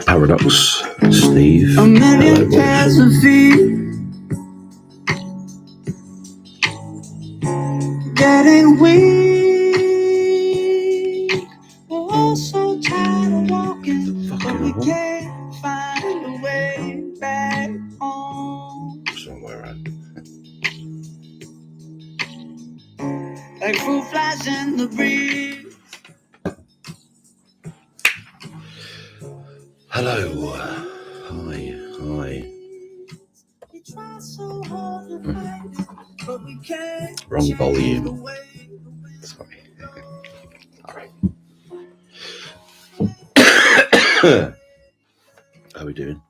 Paradox, Steve. A million pairs of feet, getting weak. We're all so tired of walking, but we can't find a way back home. Somewhere around. Like fruit flies in the breeze. Hello. Hi. Wrong volume. Sorry. Alright. How are we doing?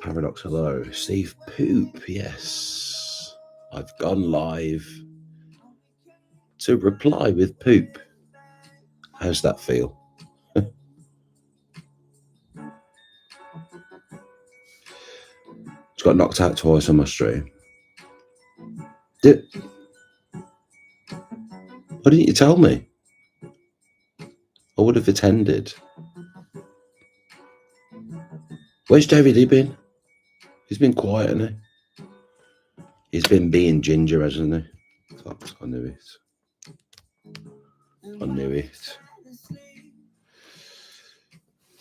Paradox, hello. Steve Poop, yes. I've gone live to reply with poop. How's that feel? Just got knocked out twice on my stream. Why didn't you tell me? I would have attended. Where's David E been? He's been quiet, hasn't he? He's been being ginger, hasn't he? I knew it.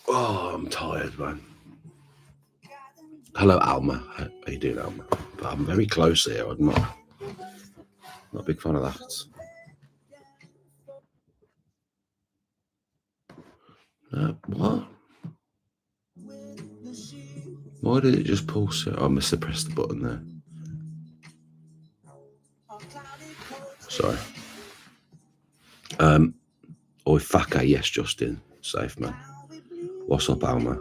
Oh, I'm tired, man. Hello, Alma. How you doing, Alma? But I'm very close here. I'm not a big fan of that. What? Why did it just pulse it? I must have pressed the button there. Sorry. Oi, fucker. Yes, Justin. Safe, man. What's up, Alma?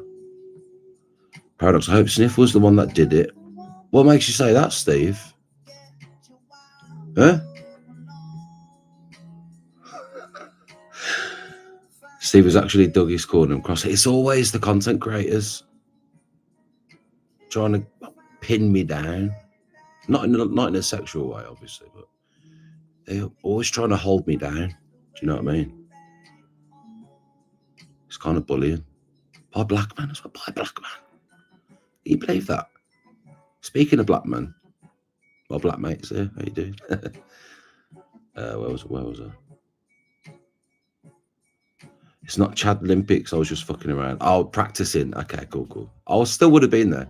Paradox, I hope Sniff was the one that did it. What makes you say that, Steve? Huh? Steve has actually dug his corner and crossed it. It's always the content creators trying to pin me down. Not in a sexual way, obviously, but they're always trying to hold me down. Do you know what I mean? It's kind of bullying. By black man as well. By black man. Can you believe that? Speaking of black man, my black mates here. How you doing? Where was I? It's not Chad Olympics. I was just fucking around. Oh, practicing. Okay, cool. I still would have been there.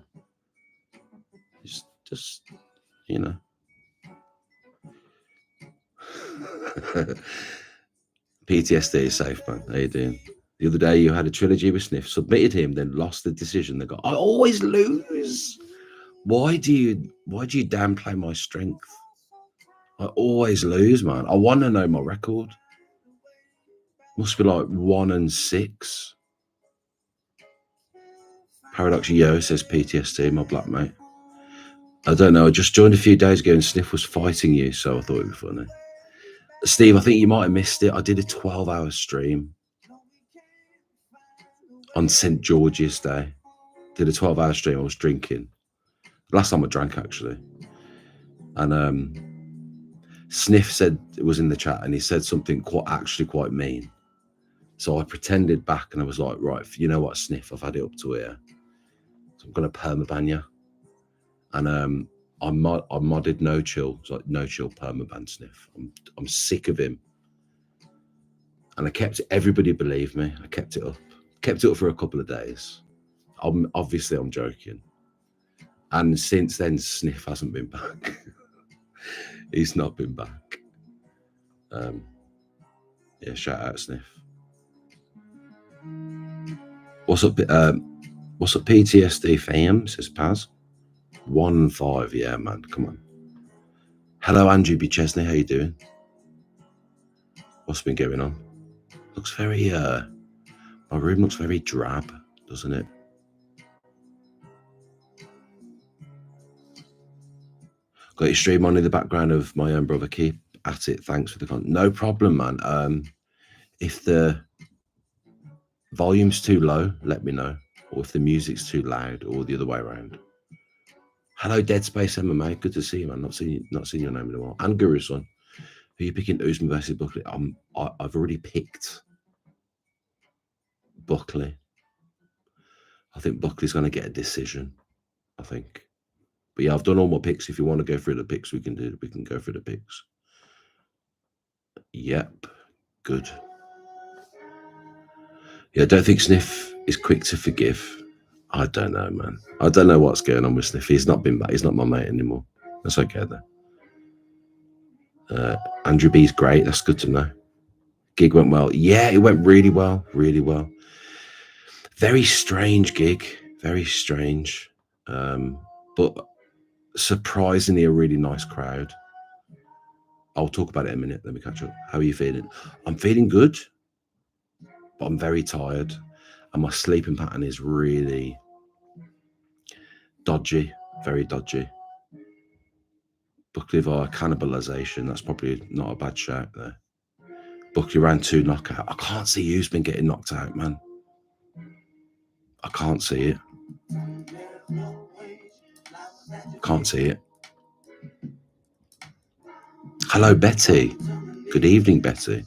Just you know. PTSD is safe, man. How you doing? The other day you had a trilogy with Sniff, submitted him, then lost the decision. They go, I always lose. Why do you downplay my strength? I always lose, man. I want to know my record. Must be like 1-6. Paradox Yo says PTSD, my black mate. I don't know. I just joined a few days ago and Sniff was fighting you, so I thought it'd be funny. Steve, I think you might have missed it. I did a 12-hour stream on St. George's Day. Did a 12-hour stream. I was drinking. Last time I drank, actually. And Sniff said, it was in the chat, and he said something quite mean. So I pretended back, and I was like, right, you know what, Sniff, I've had it up to here. So I'm going to permaban you. And I modded No Chill. It's like No Chill permaban Sniff. I'm sick of him. And I kept it. Everybody believed me. I kept it up. Kept it up for a couple of days. I'm joking. And since then, Sniff hasn't been back. He's not been back. Yeah, shout out Sniff. What's up, PTSD fam, says Paz. 1-5, yeah, man, come on. Hello, Andrew B. Chesney, how you doing? What's been going on? Looks very, my room looks very drab, doesn't it? Got your stream on in the background of my own brother. Keep at it. Thanks for the content. No problem, man. If the volume's too low, let me know. Or if the music's too loud, or the other way around. Hello, Dead Space MMA. Good to see you, man. Not seen your name in a while. And Guru Son. Who are you picking? Usman versus Buckley? I've already picked Buckley. I think Buckley's going to get a decision. I think. But yeah, I've done all my picks. If you want to go through the picks, we can go through the picks. Yep. Good. Yeah, I don't think Sniff is quick to forgive. I don't know, man. I don't know what's going on with Sniff. He's not been back. He's not my mate anymore. That's okay, though. Andrew B's great. That's good to know. Gig went well. Yeah, it went really well. Really well. Very strange gig. Very strange. But surprisingly a really nice crowd. I'll talk about it in a minute. Let me catch up. How are you feeling? I'm feeling good, but I'm very tired. And my sleeping pattern is really dodgy. Very dodgy. Buckley via cannibalization. That's probably not a bad shout there. Buckley ran 2 knockout. I can't see who's been getting knocked out, man. I can't see it. Can't see it. Hello, Betty. Good evening, Betty.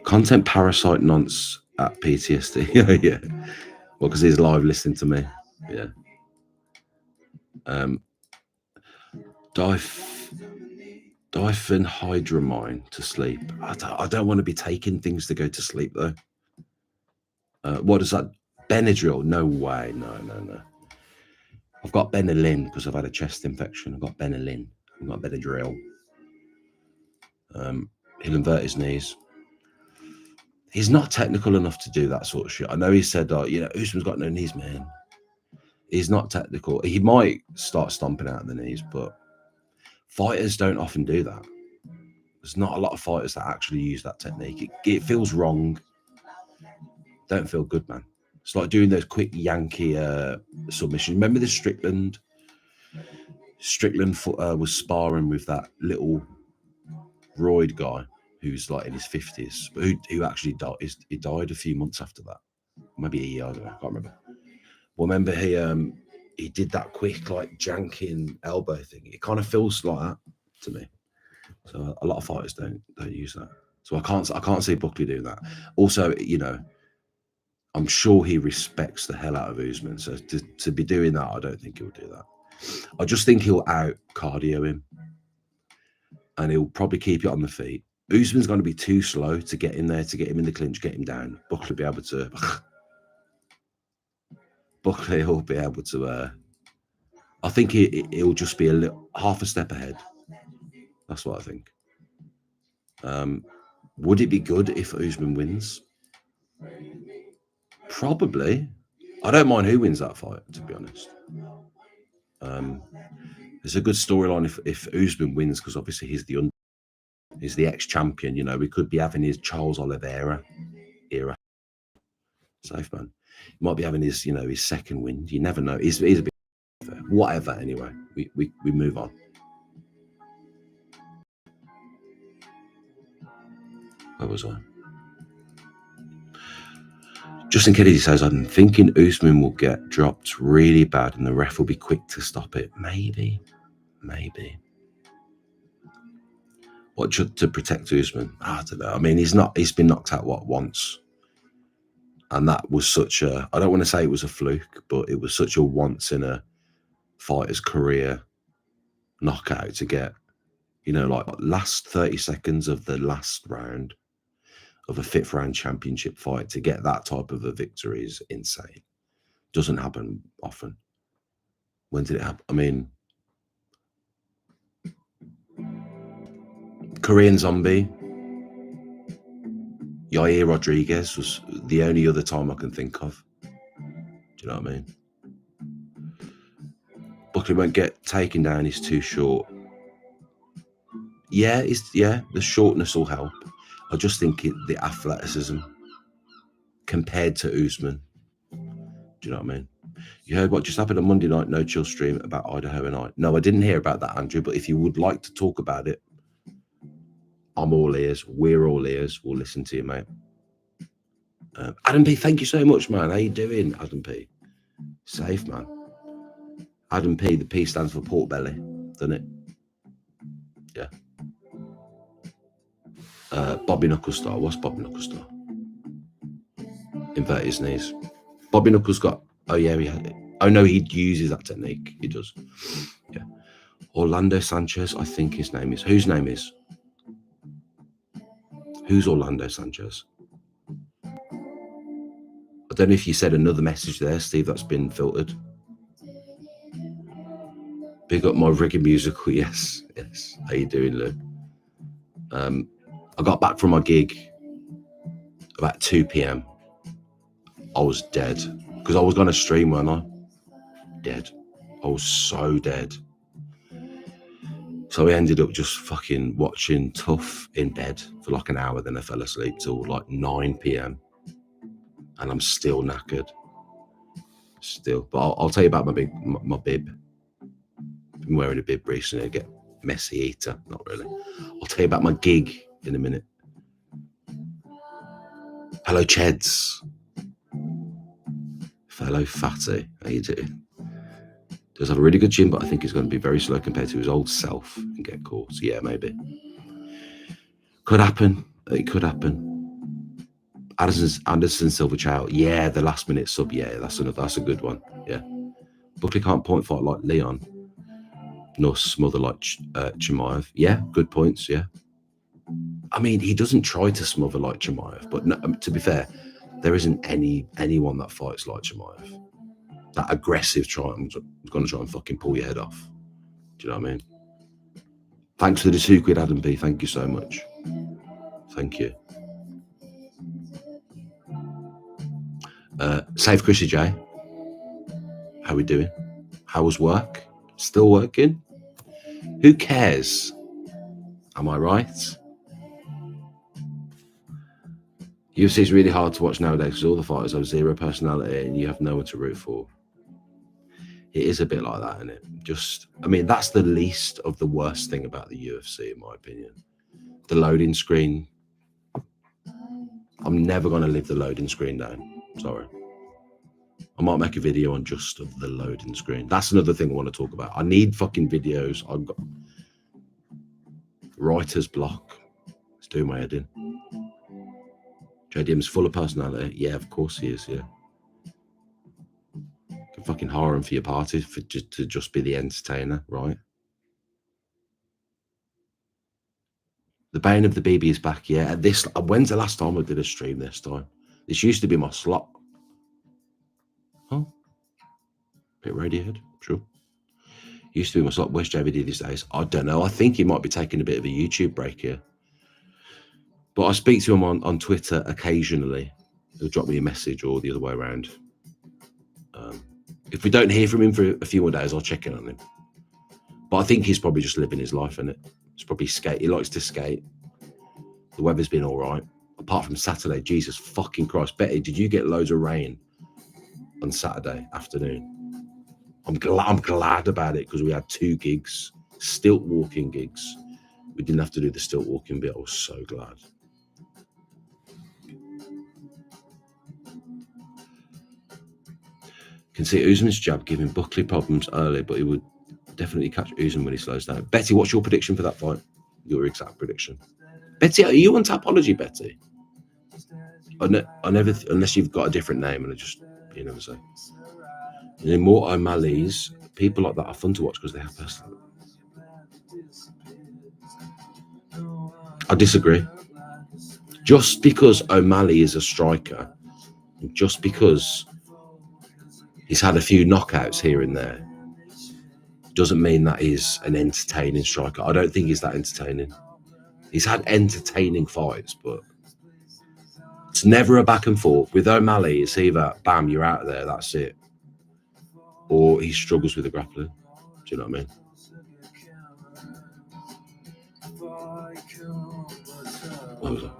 Content parasite nonce at PTSD. Yeah. Well, because he's live listening to me. Yeah. Diphenhydramine to sleep. I don't want to be taking things to go to sleep, though. What is that? Benadryl? No way. No. I've got Benylin because I've had a chest infection. I've got Benylin. I've got Benadryl. He'll invert his knees. He's not technical enough to do that sort of shit. I know he said, Usman's got no knees, man. He's not technical. He might start stomping out the knees, but fighters don't often do that. There's not a lot of fighters that actually use that technique. It feels wrong. Don't feel good, man. It's like doing those quick Yankee submissions. Remember the Strickland? Strickland was sparring with that little roid guy who's like in his 50s, but who actually died. He died a few months after that. Maybe a year, I don't know. I can't remember. Well, remember he did that quick like janking elbow thing. It kind of feels like that to me. So a lot of fighters don't use that. So I can't see Buckley doing that. Also, I'm sure he respects the hell out of Usman. So to be doing that, I don't think he'll do that. I just think he'll out cardio him, and he'll probably keep it on the feet. Usman's going to be too slow to get in there, to get him in the clinch, get him down. Buckley will be able to. Buckley will be able to. I think he'll just be half a step ahead. That's what I think. Would it be good if Usman wins? Probably. I don't mind who wins that fight, to be honest. It's a good storyline if Usman wins, because obviously he's the ex-champion. We could be having his Charles Oliveira era. Safe, man. He might be having his his second win. You never know. He's a bit whatever. Anyway, we move on. Where was I? Justin Kennedy says, I'm thinking Usman will get dropped really bad and the ref will be quick to stop it. Maybe. What, to protect Usman? I don't know. I mean, he's been knocked out, once? And that was such a, I don't want to say it was a fluke, but it was such a once in a fighter's career knockout to get, like last 30 seconds of the last round of a 5th round championship fight, to get that type of a victory is insane. Doesn't happen often. When did it happen? I mean, Korean Zombie, Yair Rodriguez was the only other time I can think of. Do you know what I mean? Buckley won't get taken down. He's too short. Yeah, the shortness will help. I just think the athleticism compared to Usman. Do you know what I mean? You heard what just happened on Monday night No Chill stream about Idaho and I? No, I didn't hear about that, Andrew, but if you would like to talk about it, I'm all ears. We're all ears. We'll listen to you, mate. Adam P, thank you so much, man. How you doing, Adam P? Safe, man. Adam P, the P stands for pork belly, doesn't it? Yeah. Bobby Knuckles star. What's Bobby Knuckles star? Invert his knees. Bobby Knuckles got. Oh yeah, he had it. Oh no, he uses that technique. He does. Yeah. Orlando Sanchez, I think his name is. Whose name is? Who's Orlando Sanchez? I don't know if you said another message there, Steve, that's been filtered. Big up my reggae musical. Yes. How you doing, Lou? I got back from my gig about 2 p.m. I was dead because I was going to stream, weren't I? Dead. I was so dead. So I ended up just fucking watching Tough in bed for like an hour. Then I fell asleep till like 9 p.m. and I'm still knackered. Still, but I'll tell you about my bib. Been wearing a bib recently. I get messy eater. Not really. I'll tell you about my gig in a minute. Hello, Cheds. Fellow fatty. How you doing? Does have a really good gym, but I think he's going to be very slow compared to his old self and get caught. So yeah, maybe. Could happen. It could happen. Anderson Silver Child. Yeah, the last minute sub. Yeah, that's a good one. Yeah. Buckley can't point fight like Leon. Nor smother like Chimaev. Yeah, good points. Yeah. I mean, he doesn't try to smother like Chimaev, but no, to be fair, there isn't anyone that fights like Chimaev. That aggressive I'm going to try and fucking pull your head off. Do you know what I mean? Thanks for the £2, Adam B. Thank you so much. Thank you. Save Chrissy J. How we doing? How was work? Still working? Who cares? Am I right? UFC is really hard to watch nowadays because all the fighters have zero personality and you have no one to root for. It is a bit like that, isn't it? That's the least of the worst thing about the UFC, in my opinion. The loading screen. I'm never going to leave the loading screen down. Sorry. I might make a video on just of the loading screen. That's another thing I want to talk about. I need fucking videos. I've got writer's block. It's doing my head in. JDM's full of personality. Yeah, of course he is, yeah. You can fucking hire him for your party to just be the entertainer, right? The Bane of the BB is back, yeah. When's the last time I did a stream this time? This used to be my slot. Oh, bit Radiohead, sure. Used to be my slot. Where's JVD these days? I don't know. I think he might be taking a bit of a YouTube break here. But I speak to him on Twitter occasionally. He'll drop me a message or the other way around. If we don't hear from him for a few more days, I'll check in on him. But I think he's probably just living his life, isn't it? He's probably skate. He likes to skate. The weather's been all right. Apart from Saturday, Jesus fucking Christ. Betty, did you get loads of rain on Saturday afternoon? I'm glad about it because we had 2 gigs, stilt walking gigs. We didn't have to do the stilt walking bit. I was so glad. Can see Usman's jab giving Buckley problems early, but he would definitely catch Usman when he slows down. Betty, what's your prediction for that fight? Your exact prediction. Betty, are you on Tapology, Betty? I never, unless you've got a different name, and you never say. And in more O'Malley's, people like that are fun to watch because they have personality. I disagree. Just because O'Malley is a striker, and just because he's had a few knockouts here and there, doesn't mean that he's an entertaining striker. I don't think he's that entertaining. He's had entertaining fights, but it's never a back and forth. With O'Malley, it's either, bam, you're out of there, that's it. Or he struggles with the grappling. Do you know what I mean?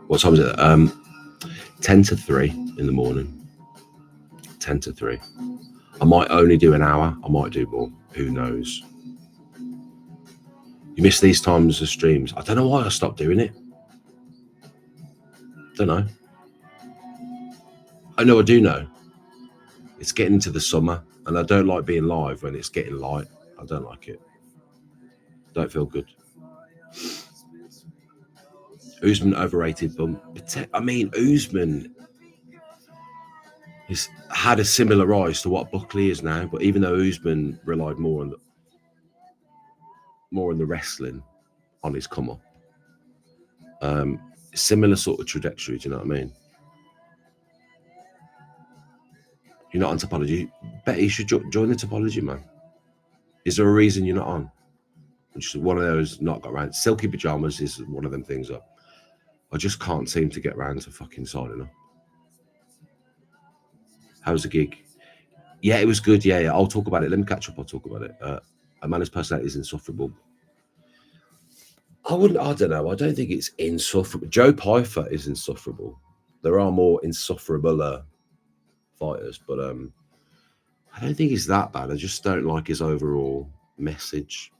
What time is it? 10 to 3 in the morning. 10 to 3. I might only do an hour. I might do more. Who knows? You miss these times of streams. I don't know why I stopped doing it. Don't know. I know I do know. It's getting into the summer And I don't like being live when it's getting light. I don't like it. Don't feel good. Usman overrated bump. I mean, Usman has had a similar rise to what Buckley is now, but even though Usman relied more on the wrestling on his come up, similar sort of trajectory. Do you know what I mean? You're not on Topology. Bet you should join the Topology, man. Is there a reason you're not on? Which is one of those not got around. Silky Pajamas is one of them things up. I just can't seem to get around to fucking signing up. How's the gig? Yeah, it was good. Yeah. I'll talk about it. Let me catch up. I'll talk about it. A man's personality is insufferable. I don't know. I don't think it's insufferable. Joe Pyfer is insufferable. There are more insufferable fighters, but I don't think he's that bad. I just don't like his overall message.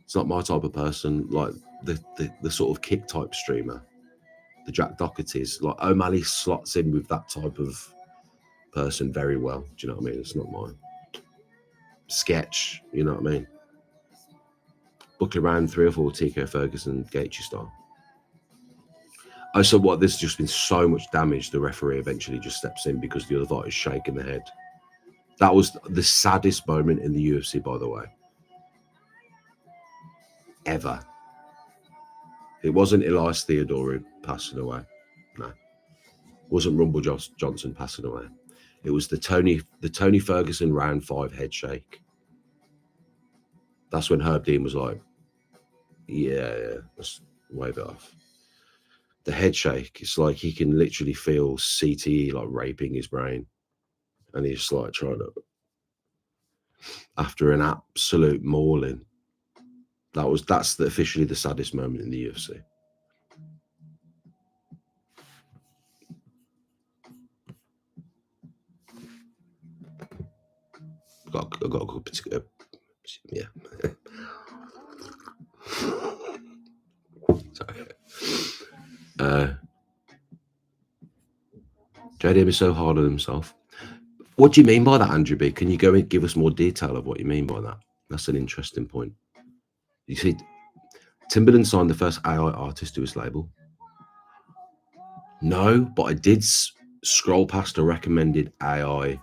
It's not my type of person. Like the sort of kick type streamer, the Jack Doherty's. Like O'Malley slots in with that type of person very well. Do you know what I mean? It's not my sketch. You know what I mean? Buckley around 3 or 4 TK Ferguson Gaethje style. Oh, so what? There's just been so much damage. The referee eventually just steps in because the other fighter is shaking the head. That was the saddest moment in the UFC, by the way, ever. It wasn't Elias Theodore passing away. No, it wasn't Rumble Johnson passing away. It was the Tony Ferguson round 5 head shake. That's when Herb Dean was like, yeah, let's wave it off. The head shake, it's like he can literally feel CTE like raping his brain. And he's just like trying to, after an absolute mauling. That's officially the saddest moment in the UFC. I've got a good particular, yeah. Sorry. JDM is so hard on himself. What do you mean by that, Andrew B? Can you go and give us more detail of what you mean by that? That's an interesting point. You see, Timberland signed the first AI artist to his label. No, but I did scroll past a recommended AI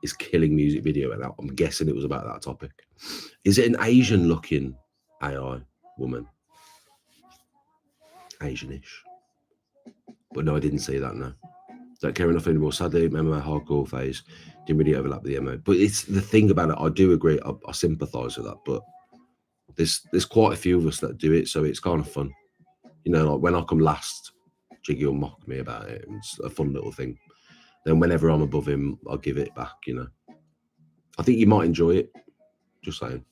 is killing music video, and I'm guessing it was about that topic. Is it an Asian-looking AI woman? Asian-ish. But no, I didn't see that, no. Don't care enough anymore. Sadly, MMA hardcore phase didn't really overlap the MO. But it's the thing about it, I do agree, I sympathise with that, but there's quite a few of us that do it, so it's kind of fun. You know, like when I come last, Jiggy will mock me about it. It's a fun little thing. Then whenever I'm above him, I'll give it back, you know. I think you might enjoy it. Just saying.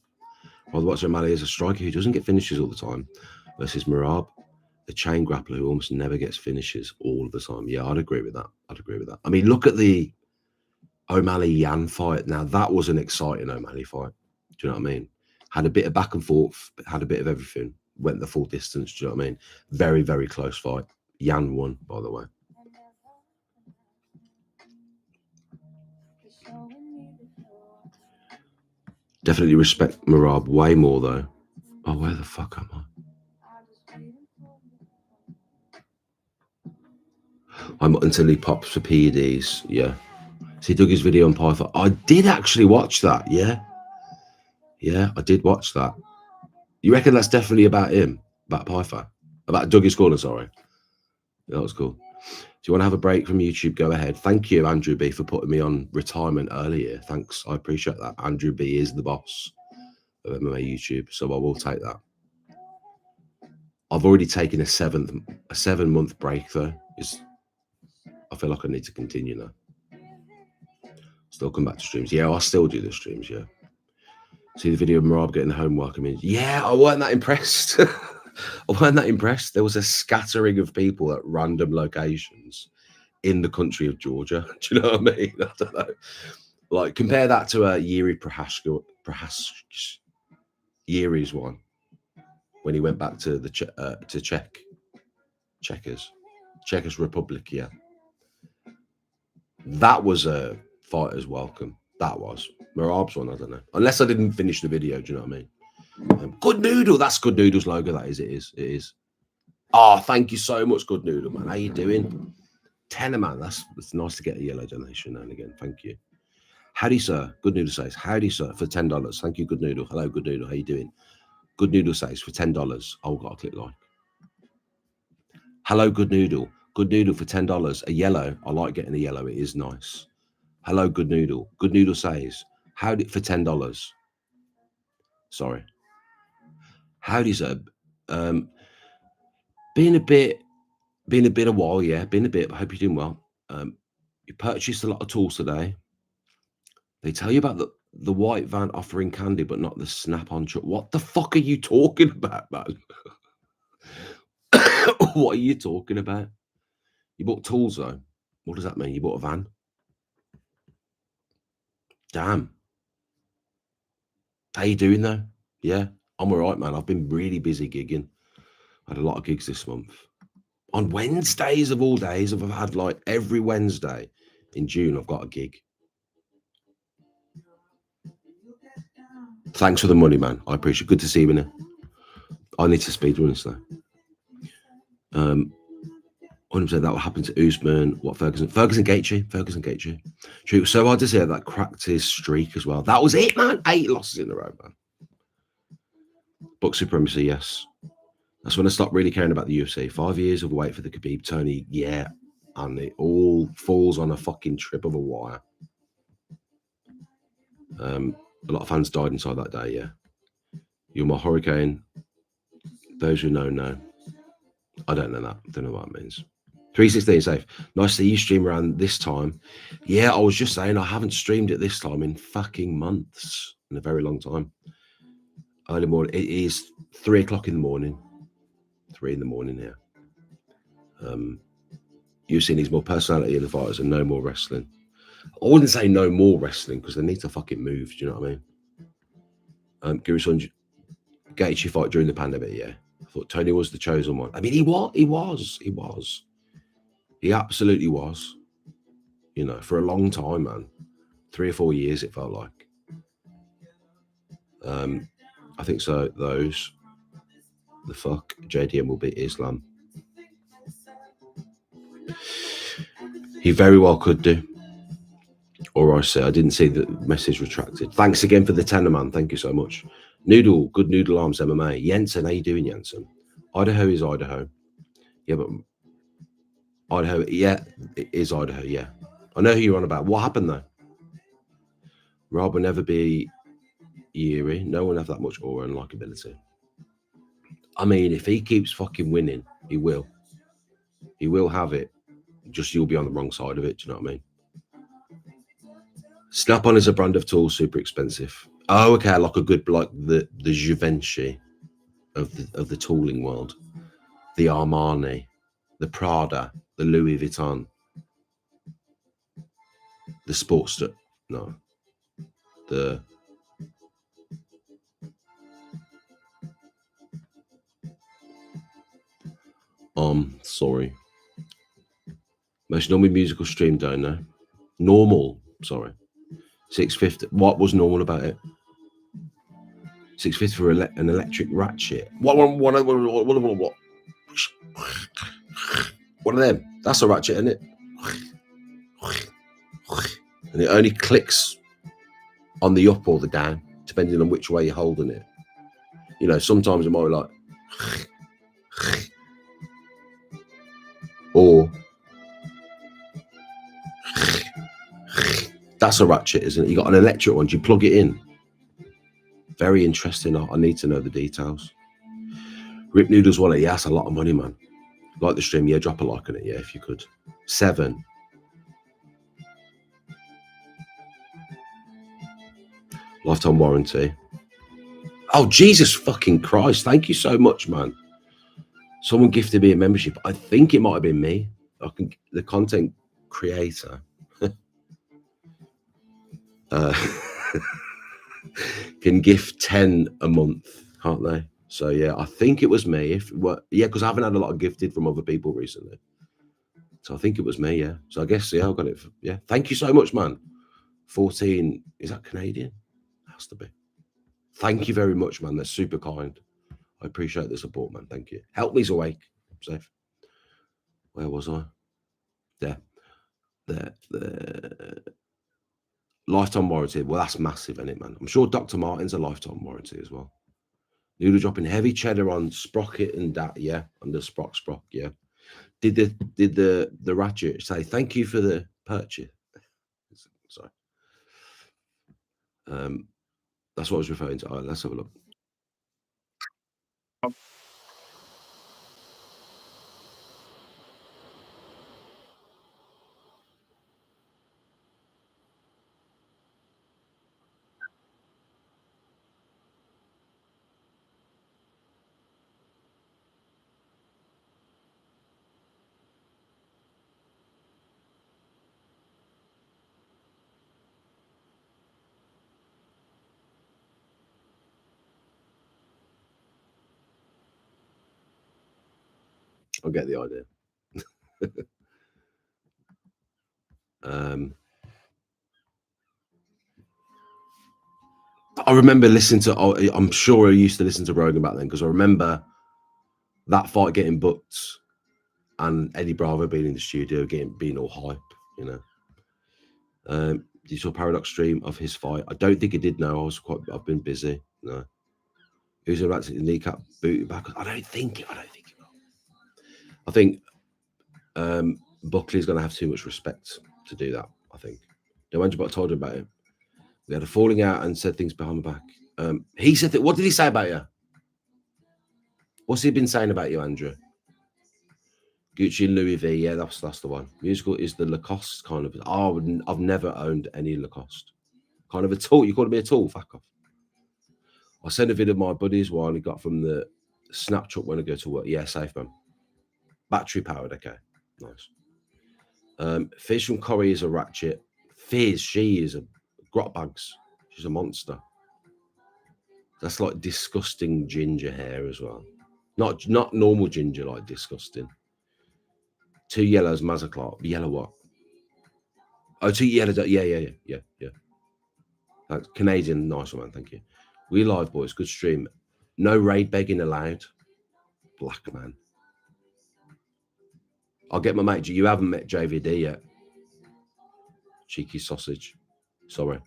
While watching O'Malley is a striker who doesn't get finishes all the time versus Merab, the chain grappler who almost never gets finishes all the time. Yeah, I'd agree with that. I mean, look at the O'Malley-Yan fight. Now, that was an exciting O'Malley fight. Do you know what I mean? Had a bit of back and forth, had a bit of everything. Went the full distance. Do you know what I mean? Very, very close fight. Yan won, by the way. Definitely respect Merab way more, though. Oh, where the fuck am I? I'm until he pops for PEDs. Yeah. So he dug his video on Python. I did actually watch that. Yeah. Yeah, I did watch that. You reckon that's definitely about him? About Python? About Dougie's Corner, sorry. Yeah, that was cool. Do you want to have a break from YouTube? Go ahead. Thank you, Andrew B, for putting me on retirement earlier. Thanks. I appreciate that. Andrew B is the boss of MMA YouTube, so I will take that. I've already taken a 7-month break, though. I feel like I need to continue now. Still come back to streams. Yeah, I still do the streams, yeah. See the video of Merab getting the homework. I mean, yeah, I weren't that impressed. There was a scattering of people at random locations in the country of Georgia. Do you know what I mean? I don't know. Like, compare that to a Yuri Yuri's one when he went back to the Czech's Republic. Yeah, that was a fighter's welcome. That was. Marab's one, I don't know. Unless I didn't finish the video, do you know what I mean? Good Noodle. That's Good Noodle's logo, that is. It is. It is. Oh, thank you so much, Good Noodle, man. How you doing? Tenner, man. That's nice to get a yellow donation now and again. Thank you. Howdy, sir. Good Noodle says, howdy, sir, for $10. Thank you, Good Noodle. Hello, Good Noodle. How you doing? Good Noodle says, for $10. Oh, got to click like. Hello, Good Noodle. Good Noodle for $10. A yellow. I like getting a yellow. It is nice. Hello, Good Noodle. Good Noodle says, howdy for $10. Sorry. Howdy, sir. Been a bit a while, yeah. Been a bit, but I hope you're doing well. You purchased a lot of tools today. They tell you about the white van offering candy, but not the snap-on truck. What the fuck are you talking about, man? What are you talking about? You bought tools, though. What does that mean? You bought a van? Damn. How you doing, though? Yeah, I'm all right, man. I've been really busy gigging. I had a lot of gigs this month. On Wednesdays of all days, I've had like every Wednesday in June, I've got a gig. Thanks for the money, man. I appreciate it. Good to see you in it. I need to speed run this though. 100% that will happen to Usman. What Ferguson Gaethje. True. It was so hard to see how that cracked his streak as well. That was it, man. 8 losses in a row, man. Book supremacy, yes. That's when I stopped really caring about the UFC. 5 years of wait for the Khabib Tony, yeah, and it all falls on a fucking trip of a wire. A lot of fans died inside that day, yeah. You're my hurricane. Those who know. I don't know that. I don't know what it means. 316 safe. Nice to see you stream around this time. Yeah, I was just saying I haven't streamed it this time in fucking months. In a very long time. Early morning. It is 3 o'clock in the morning. 3 in the morning here. UFC needs more personality in the fighters and no more wrestling. I wouldn't say no more wrestling because they need to fucking move. Do you know what I mean? Guru-san Gaethje fight during the pandemic, yeah. I thought Tony was the chosen one. I mean, he was. He absolutely was. You know, for a long time, man. 3 or 4 years, it felt like. I think so. Those. The fuck. JDM will beat Islam. He very well could do. Or I say, I didn't see the message retracted. Thanks again for the tenner, man. Thank you so much. Noodle, Good Noodle Arms MMA. Jensen, how you doing, Jensen? Idaho is Idaho. Yeah, but Idaho, yeah, it is Idaho, yeah. I know who you're on about. What happened, though? Rob will never be Yuri. No one have that much aura and likability. I mean, if he keeps fucking winning, he will. He will have it. Just you'll be on the wrong side of it. Do you know what I mean? Snap-on is a brand of tools, super expensive. Oh, okay, like a good, like the Givenchy of the tooling world, the Armani, the Prada, the Louis Vuitton, the Sportster. No, the sorry. Most normal musical stream, don't know. Normal, sorry. 650. What was normal about it? 650 for an electric ratchet. What of them? That's a ratchet, isn't it? And it only clicks on the up or the down, depending on which way you're holding it. You know, sometimes it might be like, or that's a ratchet, isn't it? You got an electric one, you plug it in. Very interesting. I need to know the details. Rip Noodles wallet, yeah, that's a lot of money, man. Like the stream, yeah, drop a like on it, yeah, if you could. 7. Lifetime warranty. Oh, Jesus fucking Christ. Thank you so much, man. Someone gifted me a membership. I think it might have been me. The content creator. Can gift 10 a month, can't they? So, yeah, I think it was me. Yeah, because I haven't had a lot of gifted from other people recently. So I think it was me, yeah. So I guess, yeah, I got it. Yeah. Thank you so much, man. 14, is that Canadian? Has to be. Thank you very much, man. That's super kind. I appreciate the support, man. Thank you. Help me's awake. Safe. Where was I? There. Lifetime warranty. Well, that's massive, isn't it, man? I'm sure Dr. Martin's a lifetime warranty as well. Noodle dropping heavy cheddar on Sprocket and that, yeah, on the Sprock, yeah. Did the Ratchet say thank you for the purchase? Sorry. That's what I was referring to. All right, let's have a look. I'll get the idea. I remember listening to, I'm sure I used to listen to Rogan back then because I remember that fight getting booked and Eddie Bravo being in the studio, being all hype, you know. You saw Paradox stream of his fight. I don't think he did. No, I've been busy. No. He was about to kneecap boot back. I don't think he will. I think Buckley's going to have too much respect to do that, I think. No, Andrew, I told him about it. We had a falling out and said things behind my back. He said that. What did he say about you? What's he been saying about you, Andrew? Gucci and Louis V. Yeah, that's the one. Musical is the Lacoste kind of. Oh, I've never owned any Lacoste. Kind of a tool. You call me a tool? Fuck off. I sent a video of my buddies one he got from the Snapchat when I go to work. Yeah, safe, man. Battery powered. Okay, nice. Fizz from Corrie is a ratchet. Fizz, she is a grot bags. She's a monster. That's like disgusting ginger hair as well. Not normal ginger, like disgusting. 2 yellows, Mazzaclark. Yellow what? Oh, 2 yellows. Yeah. That's Canadian, nice one, man. Thank you. We live, boys. Good stream. No raid begging allowed. Black man. I'll get my mate. You haven't met JVD yet. Cheeky sausage. Sorry.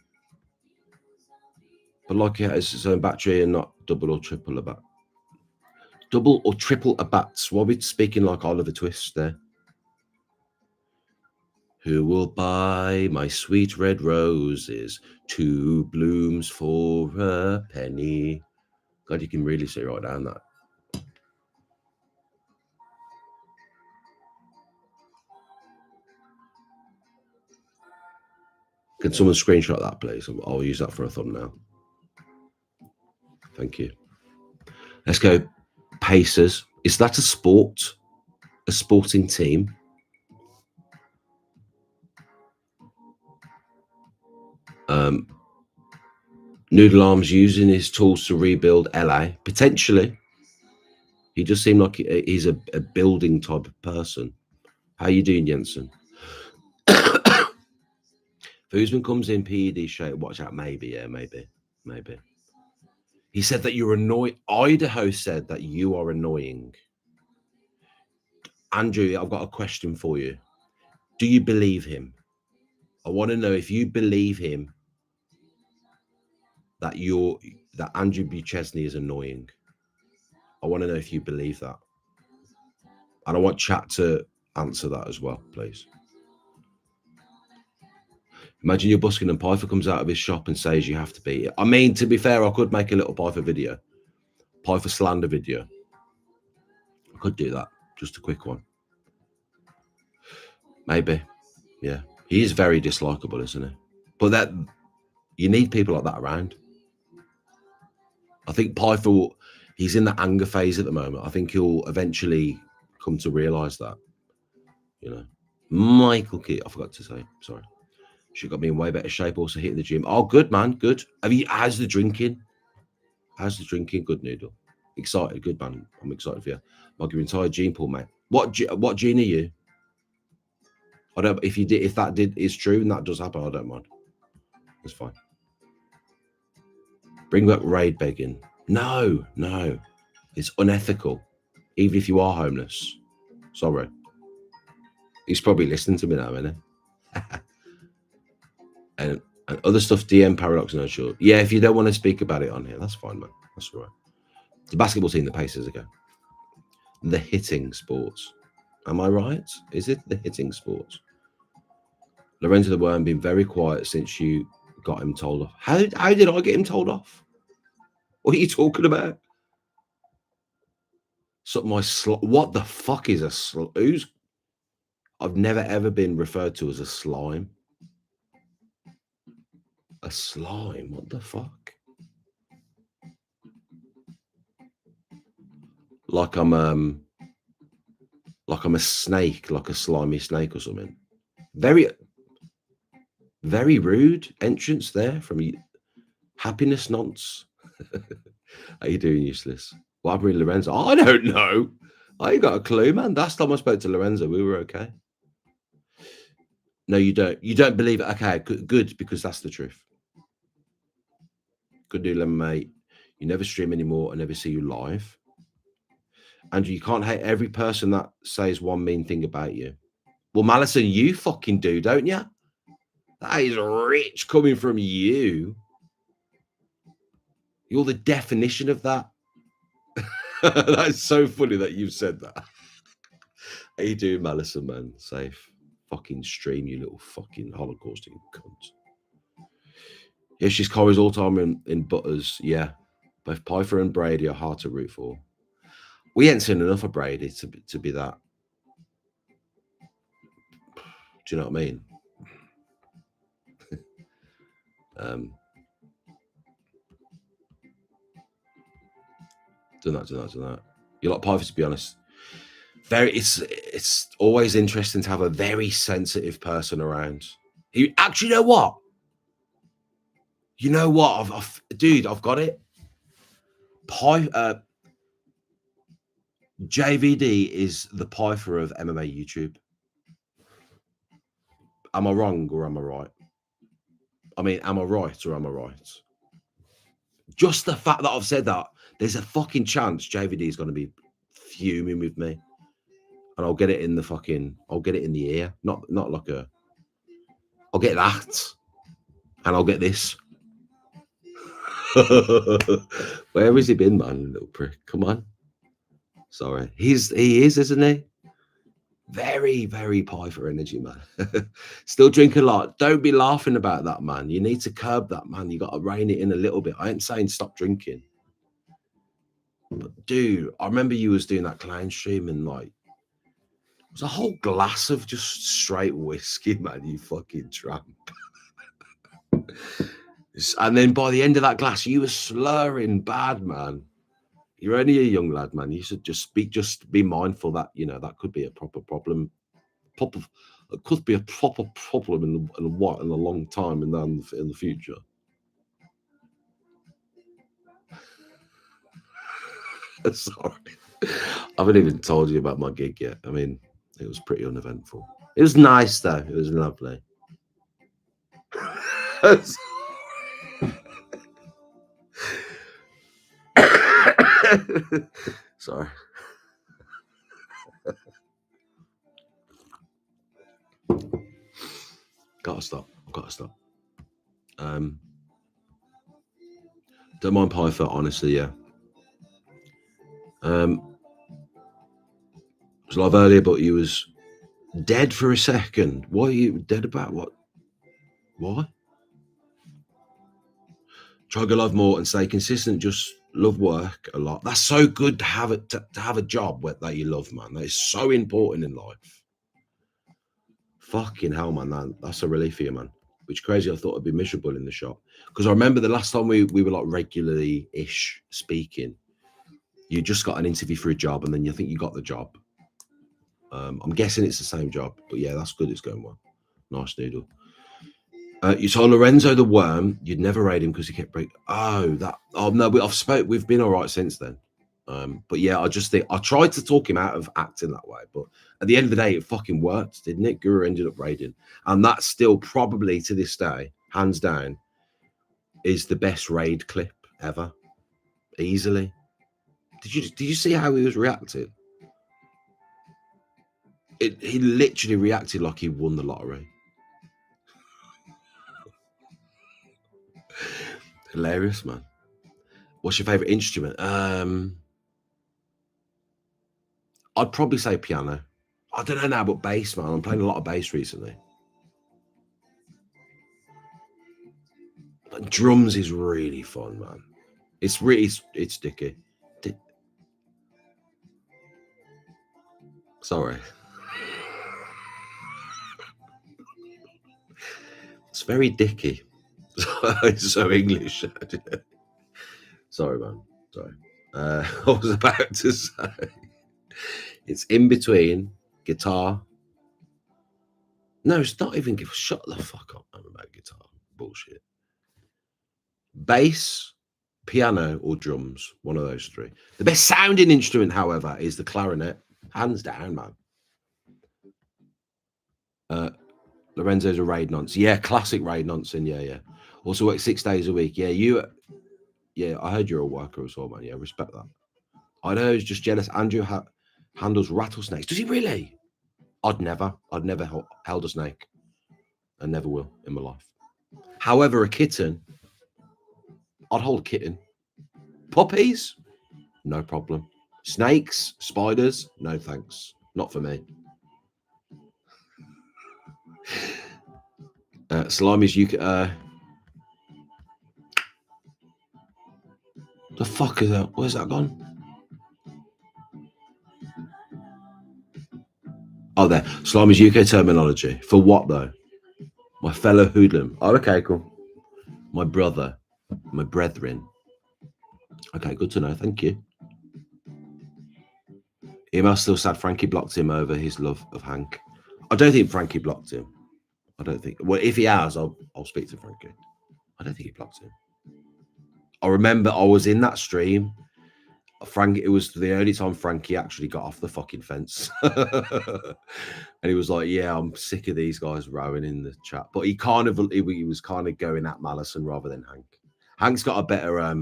But like it has its own battery and not double or triple a bat. Double or triple a bats. Why are we speaking like Oliver Twist there? Who will buy my sweet red roses? 2 blooms for a penny. God, you can really see right down that. Can someone screenshot that, please? I'll use that for a thumbnail. Thank you. Let's go. Pacers. Is that a sport? A sporting team? Noodle Arms using his tools to rebuild LA. Potentially. He just seemed like he's a building type of person. How you doing, Jensen? Foosman comes in PED shape. Watch out. Maybe. Yeah, maybe. He said that you're annoying. Idaho said that you are annoying. Andrew, I've got a question for you. Do you believe him? I want to know if you believe him that Andrew B. Chesney is annoying. I want to know if you believe that. And I want chat to answer that as well, please. Imagine you're busking and Piper comes out of his shop and says you have to beat it. I mean, to be fair, I could make a little Piper video. Piper slander video. I could do that. Just a quick one. Maybe. Yeah. He is very dislikable, isn't he? But that you need people like that around. I think Piper, he's in the anger phase at the moment. I think he'll eventually come to realise that. You know. Michael Key, I forgot to say. Sorry. She got me in way better shape. Also hitting the gym. Oh, good, man. Good. How's the drinking? Good, Noodle. Excited. Good, man. I'm excited for you. I'll give you entire gene pool, mate. What gene are you? I don't. If that is true and that does happen, I don't mind. That's fine. Bring back raid begging. No. It's unethical. Even if you are homeless. Sorry. He's probably listening to me now, isn't he? and other stuff, DM Paradox, no sure. Yeah, if you don't want to speak about it on here, that's fine, man. That's all right. The basketball team, the Pacers ago. The hitting sports. Am I right? Is it the hitting sports? Lorenzo the Worm been very quiet since you got him told off. How did I get him told off? What are you talking about? Something what the fuck is a who's? I've never ever been referred to as a slime. A slime? What the fuck? Like I'm a snake, like a slimy snake or something. Very rude entrance there from you. Happiness nonce. How you doing, useless? What happened with Lorenzo? I don't know. I ain't got a clue, man. Last time I spoke to Lorenzo, we were okay. No, you don't. You don't believe it. Okay, good, because that's the truth. Good deal, mate. You never stream anymore. I never see you live. Andrew, you can't hate every person that says one mean thing about you. Well, Malison, you fucking do, don't you? That is rich coming from you. You're the definition of that. That's so funny that you've said that. How you doing, Malison, man? Safe. Fucking stream, you little fucking holocausting cunt. Yeah, she's Corey's all time in Butters. Yeah. Both Pfeiffer and Brady are hard to root for. We ain't seen enough of Brady to be that. Do you know what I mean? Do that. You like Pfeiffer, to be honest. It's always interesting to have a very sensitive person around. You actually know what? I've got it. JVD is the Pfeiffer of MMA YouTube. Am I wrong or am I right? I mean, am I right or am I right? Just the fact that I've said that, there's a fucking chance JVD is going to be fuming with me. And I'll get it in the ear. Not like I'll get that. And I'll get this. Where has he been, man, little prick? Come on. Sorry. He is, isn't he? Very, very Pfeiffer energy, man. Still drink a lot. Don't be laughing about that, man. You need to curb that, man. You got to rein it in a little bit. I ain't saying stop drinking. But, dude, I remember you was doing that clown stream and, like, it was a whole glass of just straight whiskey, man, you fucking tramp. And then by the end of that glass, you were slurring bad, man. You're only a young lad, man. You should just be mindful that, that could be a proper problem. It could be a proper problem in a long time in the future. Sorry. I haven't even told you about my gig yet. I mean, it was pretty uneventful. It was nice, though. It was lovely. Sorry. Gotta stop. Don't mind Pfeiffer, honestly, yeah. It was live earlier, but he was dead for a second. What are you dead about? What? Why? Try to go live more and stay consistent. Just love work a lot. That's so good to have it to have a job that you love, man. That is so important in life. Fucking hell, man. That's a relief for you, man. Which crazy. I thought I'd be miserable in the shop because I remember the last time we were like regularly-ish speaking. You just got an interview for a job, and then you think you got the job. I'm guessing it's the same job, but yeah, that's good. It's going well. Nice noodle. You told Lorenzo the Worm you'd never raid him because he kept breaking. No, we've been all right since then. But yeah, I just think I tried to talk him out of acting that way, but at the end of the day, it fucking worked, didn't it? Guru ended up raiding, and that's still probably to this day, hands down, is the best raid clip ever, easily. Did you see how he was reacting? He literally reacted like he won the lottery. Hilarious, man. What's your favorite instrument? I'd probably say piano. I don't know now, but bass, man. I'm playing a lot of bass recently. But drums is really fun, man. It's really, it's sticky. Sorry. It's very dicky. It's so English. Sorry, man. Sorry. I was about to say it's in between guitar. No, it's not even. Shut the fuck up, man, about guitar. Bullshit. Bass, piano, or drums. One of those three. The best sounding instrument, however, is the clarinet. Hands down, man. Lorenzo's a raid nonce. Yeah, classic raid nonce. Yeah. Also work 6 days a week. Yeah, I heard you're a worker as well, man. Yeah, respect that. I know he's just jealous. Andrew handles rattlesnakes. Does he really? I'd never held a snake. I never will in my life. However, a kitten, I'd hold a kitten. Puppies, no problem. Snakes, spiders, no thanks. Not for me. Salami's UK. The fuck is that? Where's that gone? Oh, there. Salami's UK terminology. For what, though? My fellow hoodlum. Oh, okay, cool. My brother. My brethren. Okay, good to know. Thank you. Email still sad Frankie blocked him over his love of Hank. I don't think Frankie blocked him. I don't think. Well, if he has, I'll speak to Frankie. I don't think he blocked him. I remember I was in that stream. Frank, it was the only time Frankie actually got off the fucking fence. And he was like, yeah, I'm sick of these guys rowing in the chat. But he was kind of going at Malison rather than Hank. Hank's got a better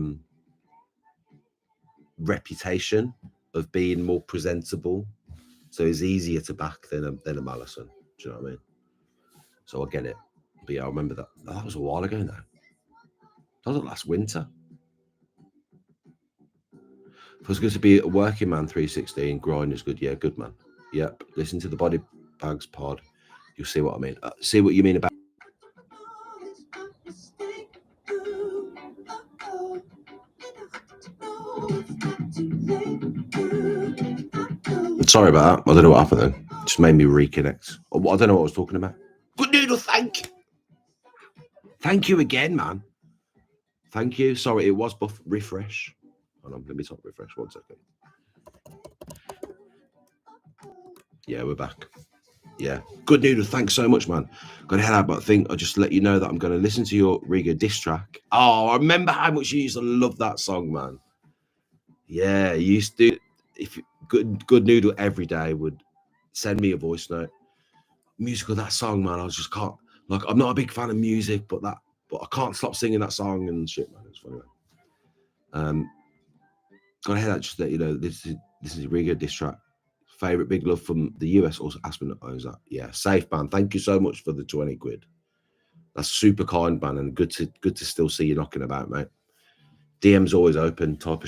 reputation of being more presentable. So he's easier to back than a Malison. Do you know what I mean? So I get it. But yeah, I remember that. That was a while ago now. That was last winter. It was good to be a working man 316. Grind is good. Yeah, good man. Yep. Listen to the Body Bags pod. You'll see what I mean. See what you mean about. Sorry about that. I don't know what happened then. It just made me reconnect. I don't know what I was talking about. Good noodle, thank you again, man. Thank you. Sorry, it was refresh. Hold on, let me top refresh 1 second. Yeah, we're back. Yeah, good noodle. Thanks so much, man. Got to head out, but I think I'll just let you know that I'm going to listen to your Riga diss track. Oh, I remember how much you used to love that song, man. Yeah, you used to. If good noodle every day would send me a voice note. Music of that song, man. I just can't. Like, I'm not a big fan of music, but I can't stop singing that song and shit, man. It's funny, man. Got to head out, just let you know this is Riga diss track. Favorite big love from the US. Also, Aspen owns that. Yeah, safe, man. Thank you so much for the 20 quid. That's super kind, man, and good to still see you knocking about, mate. DM's always open. Type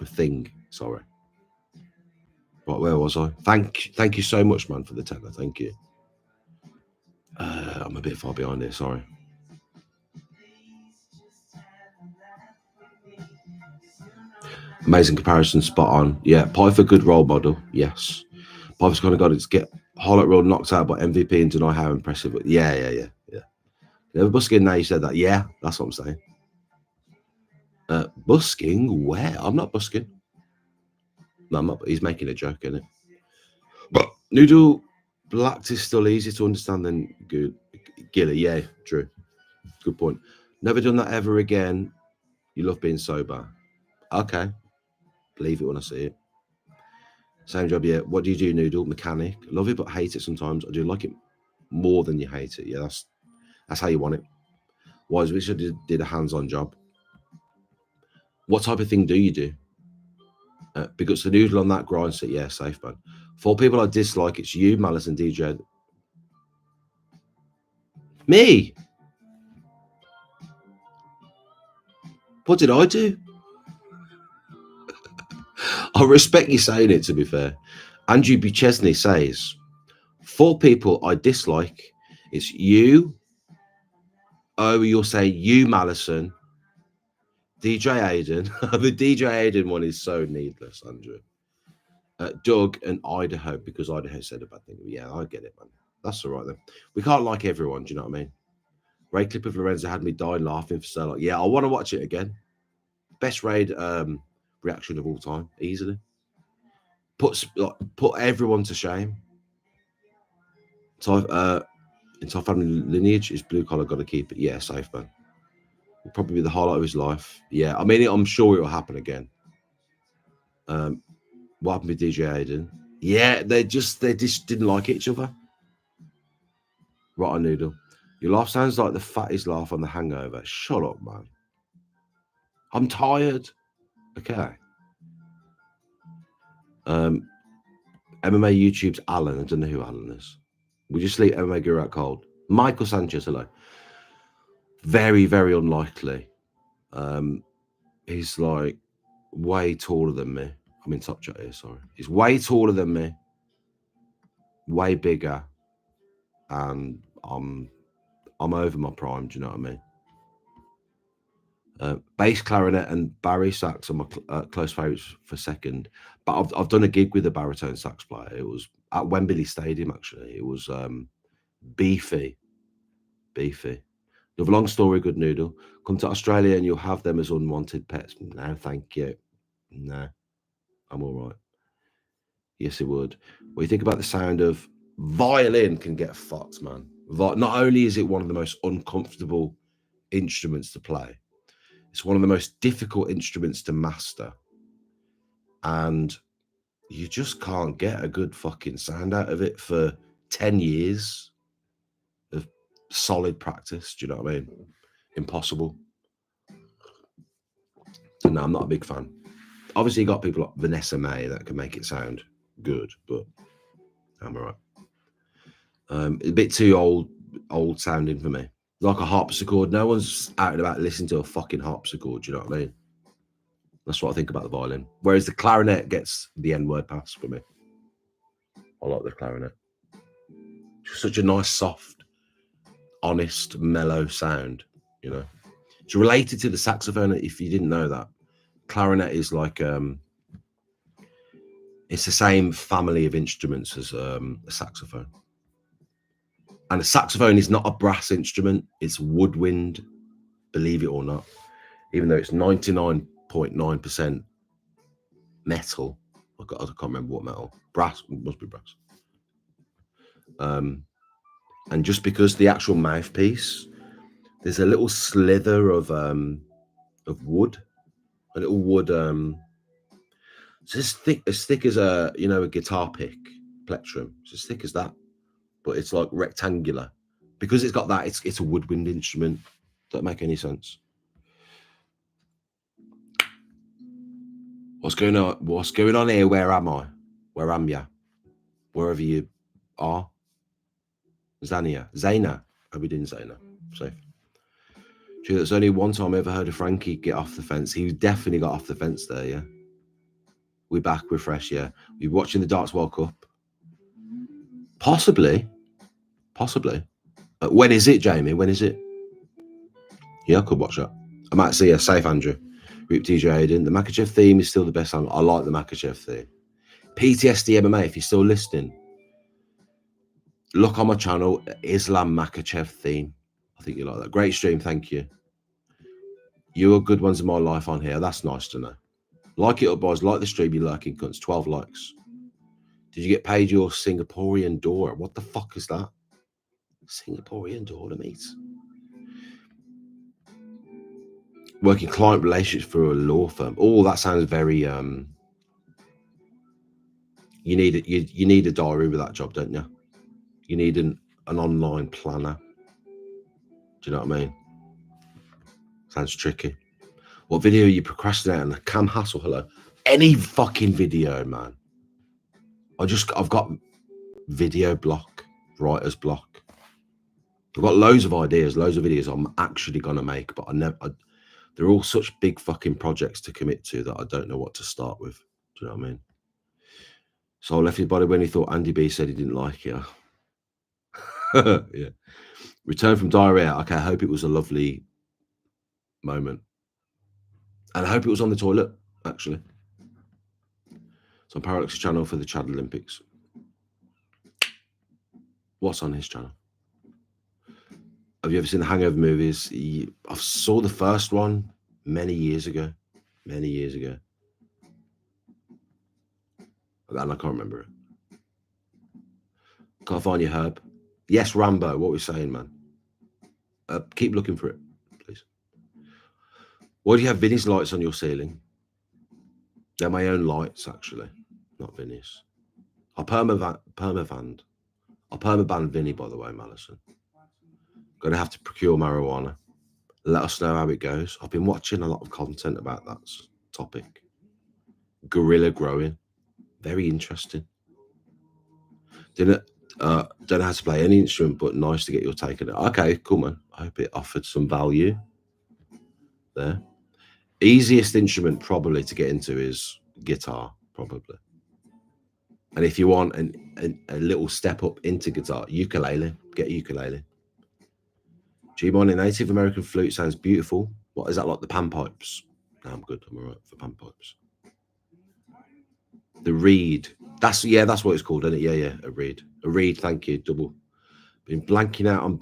of thing. Sorry. Right, where was I? Thank you so much, man, for the tenner. Thank you. I'm a bit far behind here. Sorry. Amazing comparison, spot on. Yeah, Piper, good role model. Yes, Piper's kind of got it to get highlight role knocked out by MVP and deny how impressive. Yeah. Never busking. Now you said that. Yeah, that's what I'm saying. Busking? Where? I'm not busking. No, I'm not. He's making a joke, isn't it? But Noodle Black is still easy to understand than good. Gilly, yeah, true. Good point. Never done that ever again. You love being sober. Okay. Believe it when I see it. Same job, yeah. What do you do, Noodle? Mechanic. Love it, but hate it sometimes. I do like it more than you hate it. Yeah, that's how you want it. Wise Witcher did a hands-on job. What type of thing do you do? Because the noodle on that grind set, yeah, safe man. 4 people I dislike, it's you, Malice, and DJ. Me? What did I do? I respect you saying it, to be fair. Andrew B. Chesney says, 4 people I dislike, it's you. Oh, you'll say you, Malison, DJ Aiden. The DJ Aiden one is so needless, Andrew. Doug and Idaho, because Idaho said a bad thing. Yeah, I get it, man. That's all right then. We can't like everyone, do you know what I mean? Raid clip of Lorenzo had me dying laughing for so long. Yeah, I want to watch it again. Best raid reaction of all time, easily. Put everyone to shame. So into our family lineage, is blue collar got to keep it? Yeah, safe man. Will probably be the highlight of his life. Yeah, I mean, I'm sure it will happen again. What happened with DJ Aiden? Yeah, they just didn't like each other. Rotten noodle. Your laugh sounds like the fattest laugh on The Hangover. Shut up, man. I'm tired. Okay. MMA YouTube's Alan. I don't know who Alan is. We just leave MMA Guru out cold. Michael Sanchez, hello. Very, very unlikely. He's like way taller than me. I'm in top chat here, sorry. He's way taller than me. Way bigger. And I'm over my prime, do you know what I mean? Bass clarinet and Barry sax are my close favourites for second. But I've done a gig with a baritone sax player. It was at Wembley Stadium, actually. It was beefy. You have a long story, good noodle. Come to Australia and you'll have them as unwanted pets. No, thank you. No, I'm all right. Yes, it would. What do you think about the sound of violin? Can get fucked, man. Not only is it one of the most uncomfortable instruments to play, it's one of the most difficult instruments to master. And you just can't get a good fucking sound out of it for 10 years of solid practice. Do you know what I mean? Impossible. So no, I'm not a big fan. Obviously, you got people like Vanessa May that can make it sound good, but I'm all right. A bit too old sounding for me. Like a harpsichord. No one's out and about listening to a fucking harpsichord. Do you know what I mean? That's what I think about the violin. Whereas the clarinet gets the N-word pass for me. I like the clarinet. Just such a nice, soft, honest, mellow sound, you know. It's related to the saxophone, if you didn't know that. Clarinet is like it's the same family of instruments as a saxophone. And a saxophone is not a brass instrument, it's woodwind, believe it or not. Even though it's 99.9% metal. I can't remember what metal. Brass, must be brass. And just because the actual mouthpiece, there's a little slither of wood, a little wood. It's as thick as a guitar pick, plectrum. It's as thick as that, but it's like rectangular. Because it's got that, it's a woodwind instrument. Doesn't make any sense. What's going on? What's going on here? Where am I? Where am ya? Wherever you are. Zaina. Hope we didn't say that. Safe. True, that's only one time I ever heard of Frankie get off the fence. He definitely got off the fence there, yeah. We're back, we're fresh, yeah. We're watching the Darts World Cup. Possibly. When is it, Jamie? When is it? Yeah, I could watch that. I might see a safe Andrew. Rip DJ Aiden. The Makachev theme is still the best song. I like the Makachev theme. PTSD MMA, if you're still listening, look on my channel, Islam Makachev theme. I think you like that. Great stream, thank you. You are good ones in my life on here. That's nice to know. Like it up, boys. Like the stream, you liking cunts. 12 likes. Did you get paid your Singaporean door? What the fuck is that? Singaporean door to meet. Working client relationships for a law firm. Oh, that sounds very you need a diary with that job, don't you? You need an online planner. Do you know what I mean? Sounds tricky. What video are you procrastinating? Cam Hassel, hello. Any fucking video, man. I've got video block, writer's block. I've got loads of ideas, loads of videos I'm actually gonna make, but they're all such big fucking projects to commit to that I don't know what to start with. Do you know what I mean? So I left his body when he thought Andy B said he didn't like it. Yeah. Return from diarrhea. Okay, I hope it was a lovely moment. And I hope it was on the toilet, actually. It's on Parallax's channel for the Chad Olympics. What's on his channel? Have you ever seen the Hangover movies? I saw the first one many years ago. And I can't remember it. Can't find your Herb. Yes, Rambo. What we're saying, man. Keep looking for it, please. Why do you have Vinny's lights on your ceiling? They're my own lights, actually, not Vinny's. I'll permaban Vinny, by the way, Malison. Gonna have to procure marijuana. Let us know how it goes. I've been watching a lot of content about that topic. Guerrilla growing. Very interesting. Don't know how to play any instrument, but nice to get your take on it. Okay, cool, man. I hope it offered some value there. Easiest instrument probably to get into is guitar, probably. And if you want a little step up into guitar, ukulele, get a ukulele. G-Mon, a Native American flute sounds beautiful. What is that, like the panpipes? No, I'm good. I'm all right for panpipes. The reed. That's what it's called, isn't it? Yeah, a reed. A reed, thank you. Double. Been blanking out on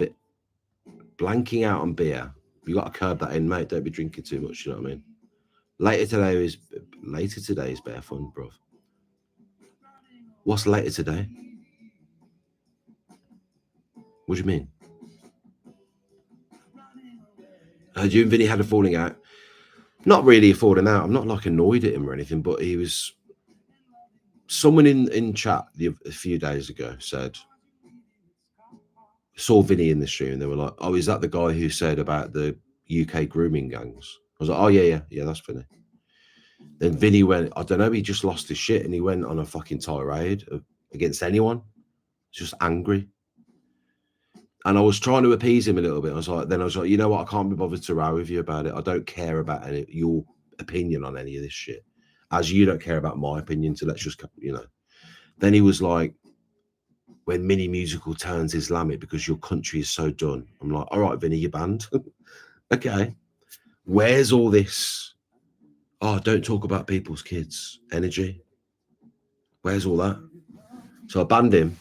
beer. You got to curb that in, mate. Don't be drinking too much, you know what I mean? Later today is better fun, bro. What's later today? What do you mean? You and Vinny had a falling out. Not really a falling out. I'm not like annoyed at him or anything, but he was. Someone in chat a few days ago saw Vinny in the stream and they were like, "Oh, is that the guy who said about the UK grooming gangs?" I was like, "Oh yeah, that's Vinny." Then Vinny went, I don't know, he just lost his shit and he went on a fucking tirade against anyone. Just angry. And I was trying to appease him a little bit. I was like, you know what? I can't be bothered to row with you about it. I don't care about your opinion on any of this shit. As you don't care about my opinion, so let's just, you know. Then he was like, when Mini Musical turns Islamic because your country is so done. I'm like, all right, Vinny, you're banned. Okay. Where's all this? Oh, don't talk about people's kids. Energy. Where's all that? So I banned him.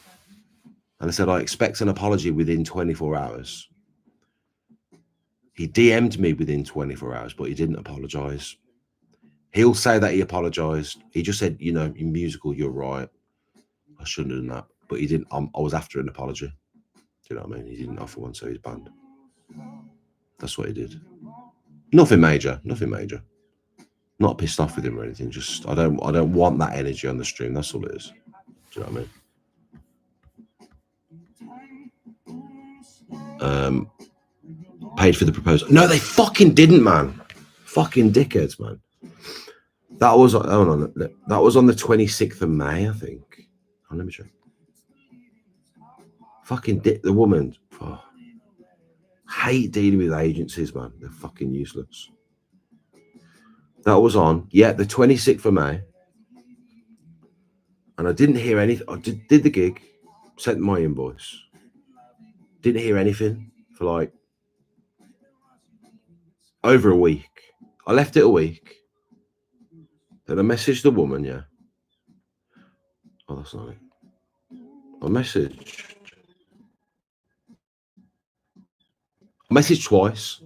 And I said, I expect an apology within 24 hours. He DM'd me within 24 hours, but he didn't apologize. He'll say that he apologized. He just said, you know, in musical, you're right. I shouldn't have done that. But he didn't. I was after an apology. Do you know what I mean? He didn't offer one, so he's banned. That's what he did. Nothing major. Not pissed off with him or anything. Just I don't want that energy on the stream. That's all it is. Do you know what I mean? Paid for the proposal. No, they fucking didn't, man. Fucking dickheads, man. That was on the 26th of May, I think. Oh, let me check. Fucking the woman. Oh, hate dealing with agencies, man. They're fucking useless. That was on, the 26th of May. And I didn't hear anything. I did the gig, sent my invoice. Didn't hear anything for like over a week. I left it a week. Then I messaged the woman, Oh, that's not it. I messaged twice.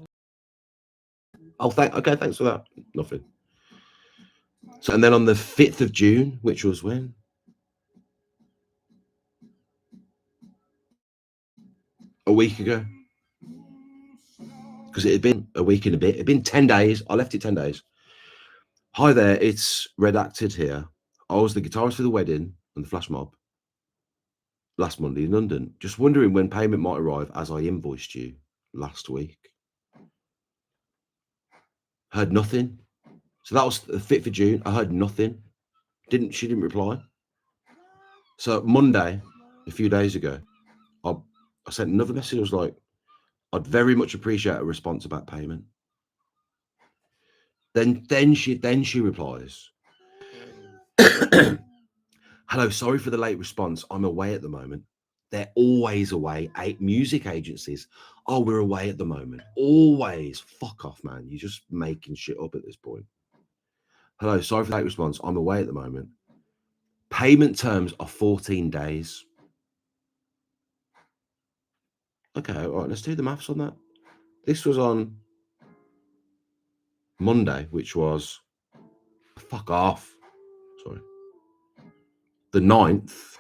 Oh, thanks for that. Nothing. So, and then on the 5th of June, which was when? A week ago. Because it had been a week and a bit. It had been 10 days. I left it 10 days. Hi there, it's Redacted here. I was the guitarist for the wedding and the flash mob last Monday in London. Just wondering when payment might arrive as I invoiced you last week. Heard nothing. So that was the 5th of June. I heard nothing. She didn't reply. So Monday, a few days ago, I sent another message. I was like, I'd very much appreciate a response about payment. Then she replies, hello, sorry for the late response. I'm away at the moment. They're always away. 8 music agencies. Oh, we're away at the moment. Always. Fuck off, man. You're just making shit up at this point. Hello, sorry for the late response. I'm away at the moment. Payment terms are 14 days. Okay, all right, let's do the maths on that. This was on Monday, which was, fuck off. Sorry. The 9th.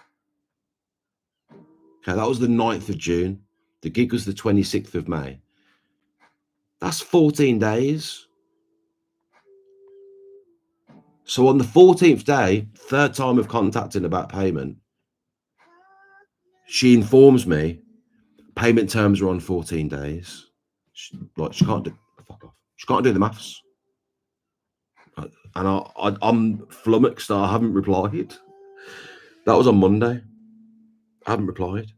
Okay, that was the 9th of June. The gig was the 26th of May. That's 14 days. So on the 14th day, 3rd time of contacting about payment, she informs me payment terms are on 14 days. She can't do, fuck off. She can't do the maths. And I'm flummoxed. I haven't replied. That was on Monday. I haven't replied.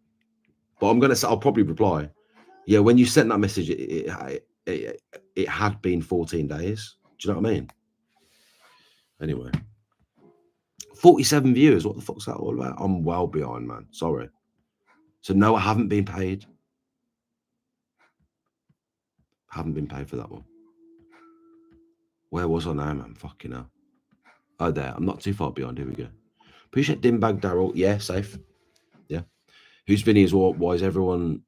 But I'm gonna say I'll probably reply. Yeah, when you sent that message, it had been 14 days. Do you know what I mean? Anyway, 47 viewers. What the fuck's that all about? I'm well behind, man. Sorry. So no, I haven't been paid. Haven't been paid for that one. Where was I now, man? Fucking hell. Oh, there. I'm not too far behind. Here we go. Appreciate Dimbag Daryl. Yeah, safe. Yeah. Whose videos? Why is everyone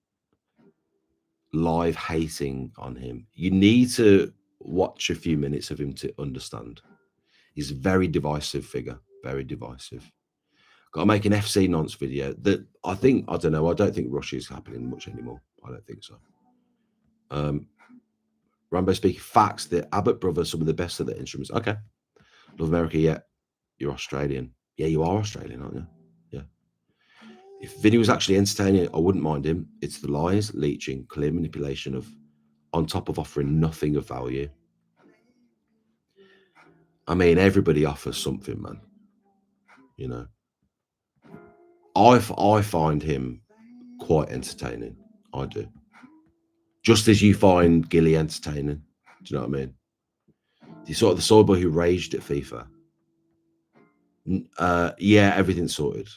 live hating on him? You need to watch a few minutes of him to understand. He's a very divisive figure. Very divisive. Got to make an FC nonce video that I don't know. I don't think Russia is happening much anymore. I don't think so. Rambo speaking facts. The Abbott brothers, some of the best of the instruments. Okay. Love America. Yeah. You're Australian. Yeah, you are Australian, aren't you? Yeah. If Vinny was actually entertaining, I wouldn't mind him. It's the lies, leeching, clear manipulation of, on top of offering nothing of value. I mean, everybody offers something, man. You know. I find him quite entertaining. I do. Just as you find Gilly entertaining. Do you know what I mean? The sort of the soy boy who raged at FIFA. Yeah, everything's sorted.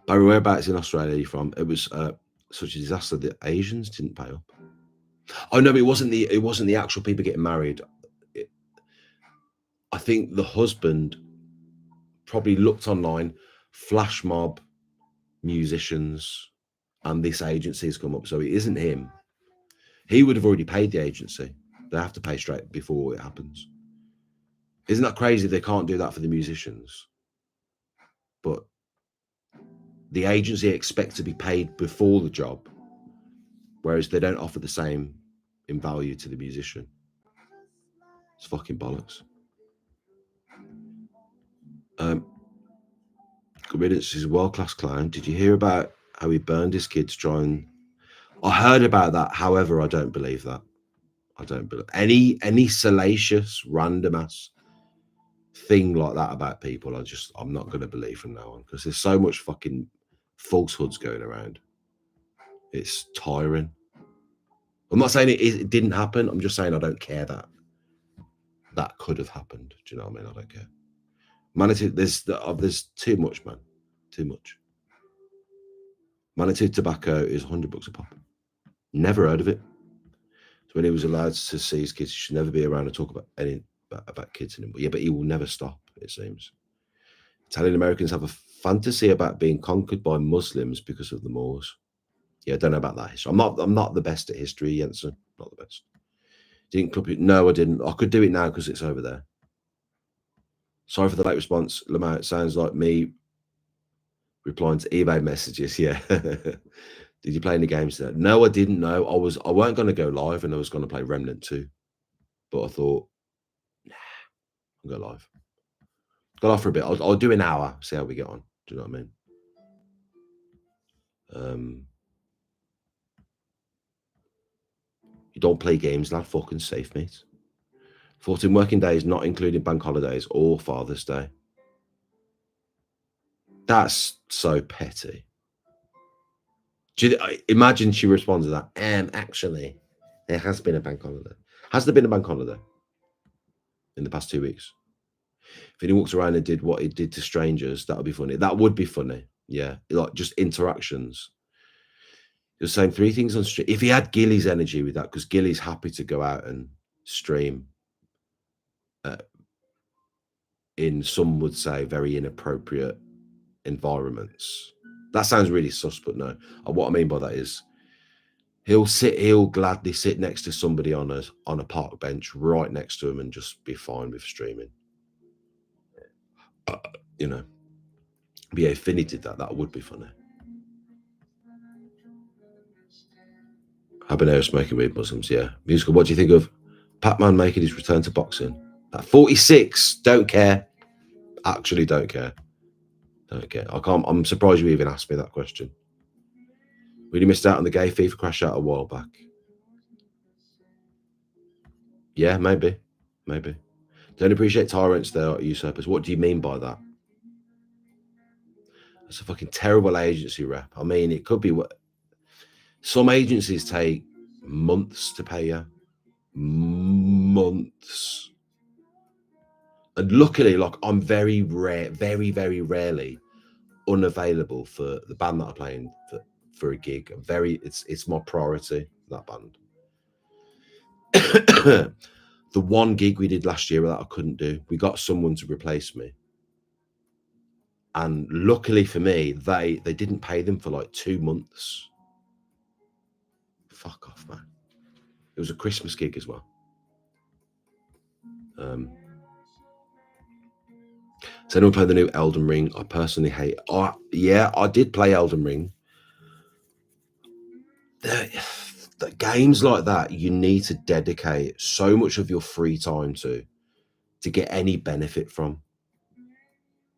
Barry, whereabouts in Australia are you from? It was such a disaster that Asians didn't pay up. Oh no, it wasn't the actual people getting married. I think the husband probably looked online, flash mob musicians, and this agency has come up. So it isn't him. He would have already paid the agency. They have to pay straight before it happens. Isn't that crazy? They can't do that for the musicians. But the agency expects to be paid before the job, whereas they don't offer the same in value to the musician. It's fucking bollocks. Good riddance. He's a world-class clown. Did you hear about how he burned his kid to try and... I heard about that. However, I don't believe that. I don't believe any salacious, random ass thing like that about people. I'm not going to believe from now on, because there's so much fucking falsehoods going around. It's tiring. I'm not saying it didn't happen. I'm just saying I don't care that could have happened. Do you know what I mean? I don't care. Manitou, there's too much, man. Too much. Manitou tobacco is $100 a pop. Never heard of it. So when he was allowed to see his kids, he should never be around to talk about kids anymore. Yeah, but he will never stop, it seems. Italian Americans have a fantasy about being conquered by Muslims because of the Moors. Yeah, I don't know about that history. I'm not the best at history, Jensen. Not the best. Didn't clip it. No, I didn't. I could do it now because it's over there. Sorry for the late response, Lamar. It sounds like me replying to eBay messages. Yeah. Did you play any games there? No, I didn't. No, I weren't going to go live, and I was going to play Remnant 2. But I thought, nah, I'll go live. Go live for a bit. I'll do an hour, see how we get on. Do you know what I mean? You don't play games, lad. Fucking safe, mate. 14 working days, not including bank holidays or Father's Day. That's so petty. Imagine she responds to that. Actually, there has been a bank holiday. Has there been a bank holiday in the past 2 weeks? If he walks around and did what he did to strangers, that would be funny. That would be funny. Yeah, like just interactions. You're saying 3 things on stream. If he had Gilly's energy with that, because Gilly's happy to go out and stream in, some would say, very inappropriate environments. That sounds really sus, but no. What I mean by that is he'll gladly sit next to somebody on a park bench right next to him and just be fine with streaming. You know. But yeah, if Finney did that, that would be funny. Habanero smoking weed Muslims, yeah. Musical, what do you think of Pac-Man making his return to boxing? At 46, don't care. Actually don't care. Don't care. I'm surprised you even asked me that question. Really missed out on the gay FIFA crash out a while back. Yeah, maybe. Don't appreciate tyrants, they are usurpers. What do you mean by that? It's a fucking terrible agency rep. I mean, it could be what some agencies take months to pay you. Months. And luckily, like, I'm very very rarely unavailable for the band that I'm playing for a gig. It's my priority, that band. The one gig we did last year that I couldn't do, we got someone to replace me. And luckily for me, they didn't pay them for like 2 months. Fuck off, man. It was a Christmas gig as well. So anyone play the new Elden Ring? I personally hate. Yeah, I did play Elden Ring. The games like that, you need to dedicate so much of your free time to get any benefit from.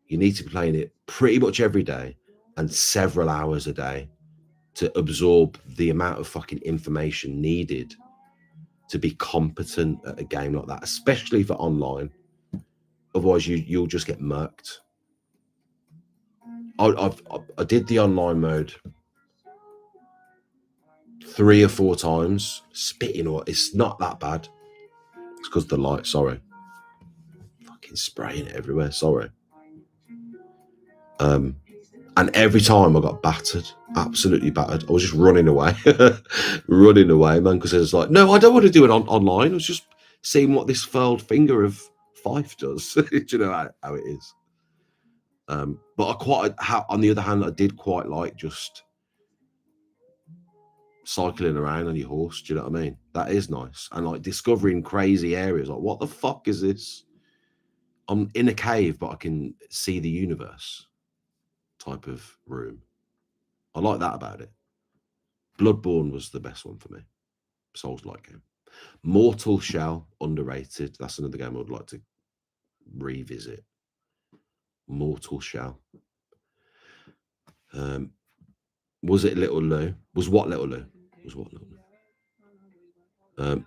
You need to be playing it pretty much every day and several hours a day to absorb the amount of fucking information needed to be competent at a game like that, especially for online. Otherwise, you'll just get murked. I did the online mode 3 or 4 times, spitting or it's not that bad. It's because the light. Sorry, fucking spraying it everywhere. Sorry. And every time I got battered, absolutely battered. I was just running away, man, because I was like, no, I don't want to do it online. I was just seeing what this furled finger of Fife does. Do you know how it is? But on the other hand, I did quite like just cycling around on your horse. Do you know what I mean? That is nice. And like discovering crazy areas. Like, what the fuck is this? I'm in a cave, but I can see the universe type of room. I like that about it. Bloodborne was the best one for me. Souls-like game. Mortal Shell, underrated. That's another game I would like to revisit. Mortal Shell. Was it Little Lou? Was what Little Lou? You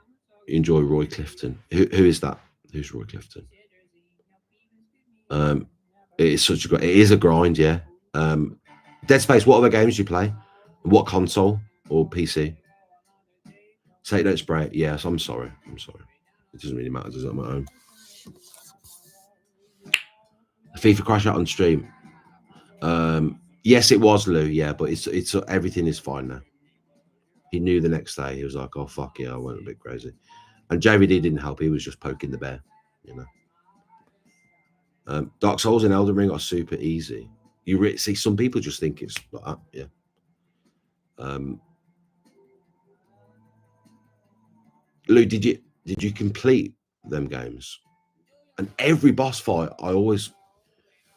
enjoy Roy Clifton. Who is that? Who's Roy Clifton? It is a grind, yeah. Dead Space, what other games do you play? What console or PC? Say don't spray it. Yes, I'm sorry. It doesn't really matter, does it, on my own? FIFA crash out on stream. Yes, it was, Lou. Yeah, but it's everything is fine now. He knew the next day. He was like, "Oh fuck yeah, I went a bit crazy." And JVD didn't help. He was just poking the bear, you know. Dark Souls and Elden Ring are super easy. You see, some people just think it's like that. Yeah. Lou, did you complete them games? And every boss fight, I always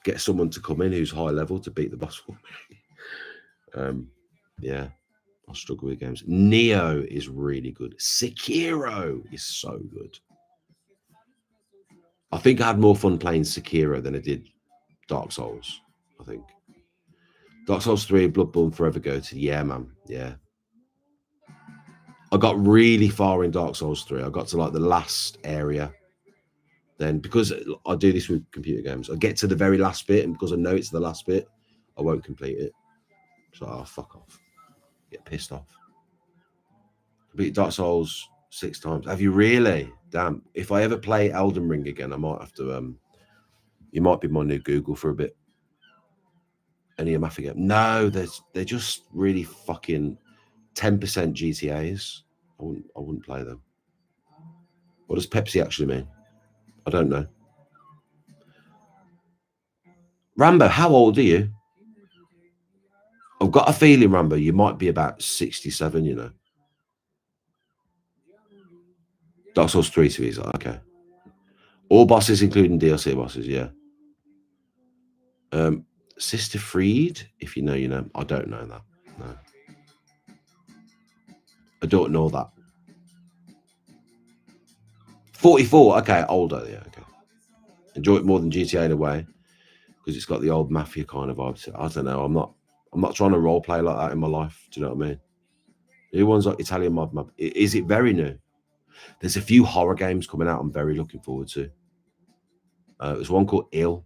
get someone to come in who's high level to beat the boss for me. Yeah, I struggle with games. Neo is really good. Sekiro is so good. I think I had more fun playing Sekiro than I did Dark Souls. I think Dark Souls 3, Bloodborne, Forever Go to. Yeah, man. Yeah. I got really far in Dark Souls 3. I got to like the last area. Then, because I do this with computer games, I get to the very last bit, and because I know it's the last bit, I won't complete it. So I'll fuck off. Get pissed off. Complete Dark Souls 6 times. Have you really? Damn. If I ever play Elden Ring again, I might have to you might be my new Google for a bit. Any of game? No, they're just really fucking 10% GTAs. I wouldn't play them. What does Pepsi actually mean? I don't know. Rambo, how old are you? I've got a feeling, Rambo, you might be about 67, you know. Dark Souls 3 series, okay. All bosses, including DLC bosses, yeah. Sister Freed, if you know, you know. I don't know that. No. I don't know that. 44, okay, older, yeah, okay. Enjoy it more than GTA in a way, because it's got the old mafia kind of vibe. I don't know. I'm not trying to role play like that in my life. Do you know what I mean? New ones like Italian Mob. Is it very new? There's a few horror games coming out. I'm very looking forward to. There's one called Ill.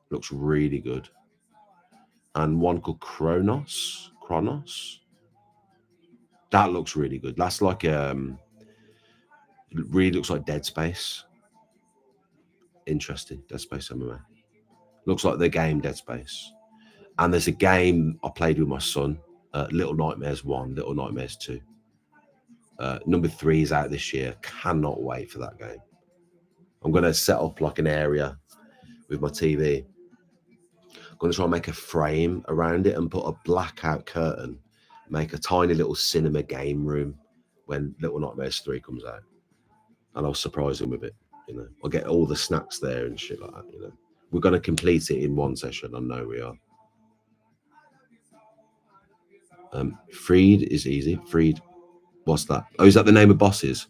Looks really good. And one called Kronos. That looks really good. That's like really looks like Dead Space. Interesting. Dead Space MMA. Looks like the game Dead Space. And there's a game I played with my son, Little Nightmares 1, Little Nightmares 2. Number 3 is out this year. Cannot wait for that game. I'm going to set up like an area with my TV. I'm going to try and make a frame around it and put a blackout curtain. Make a tiny little cinema game room when Little Nightmares 3 comes out. And I'll surprise him with it. You know, I'll get all the snacks there and shit like that. You know, we're going to complete it in one session. I know we are. Freed is easy. Freed. What's that? Oh, is that the name of bosses?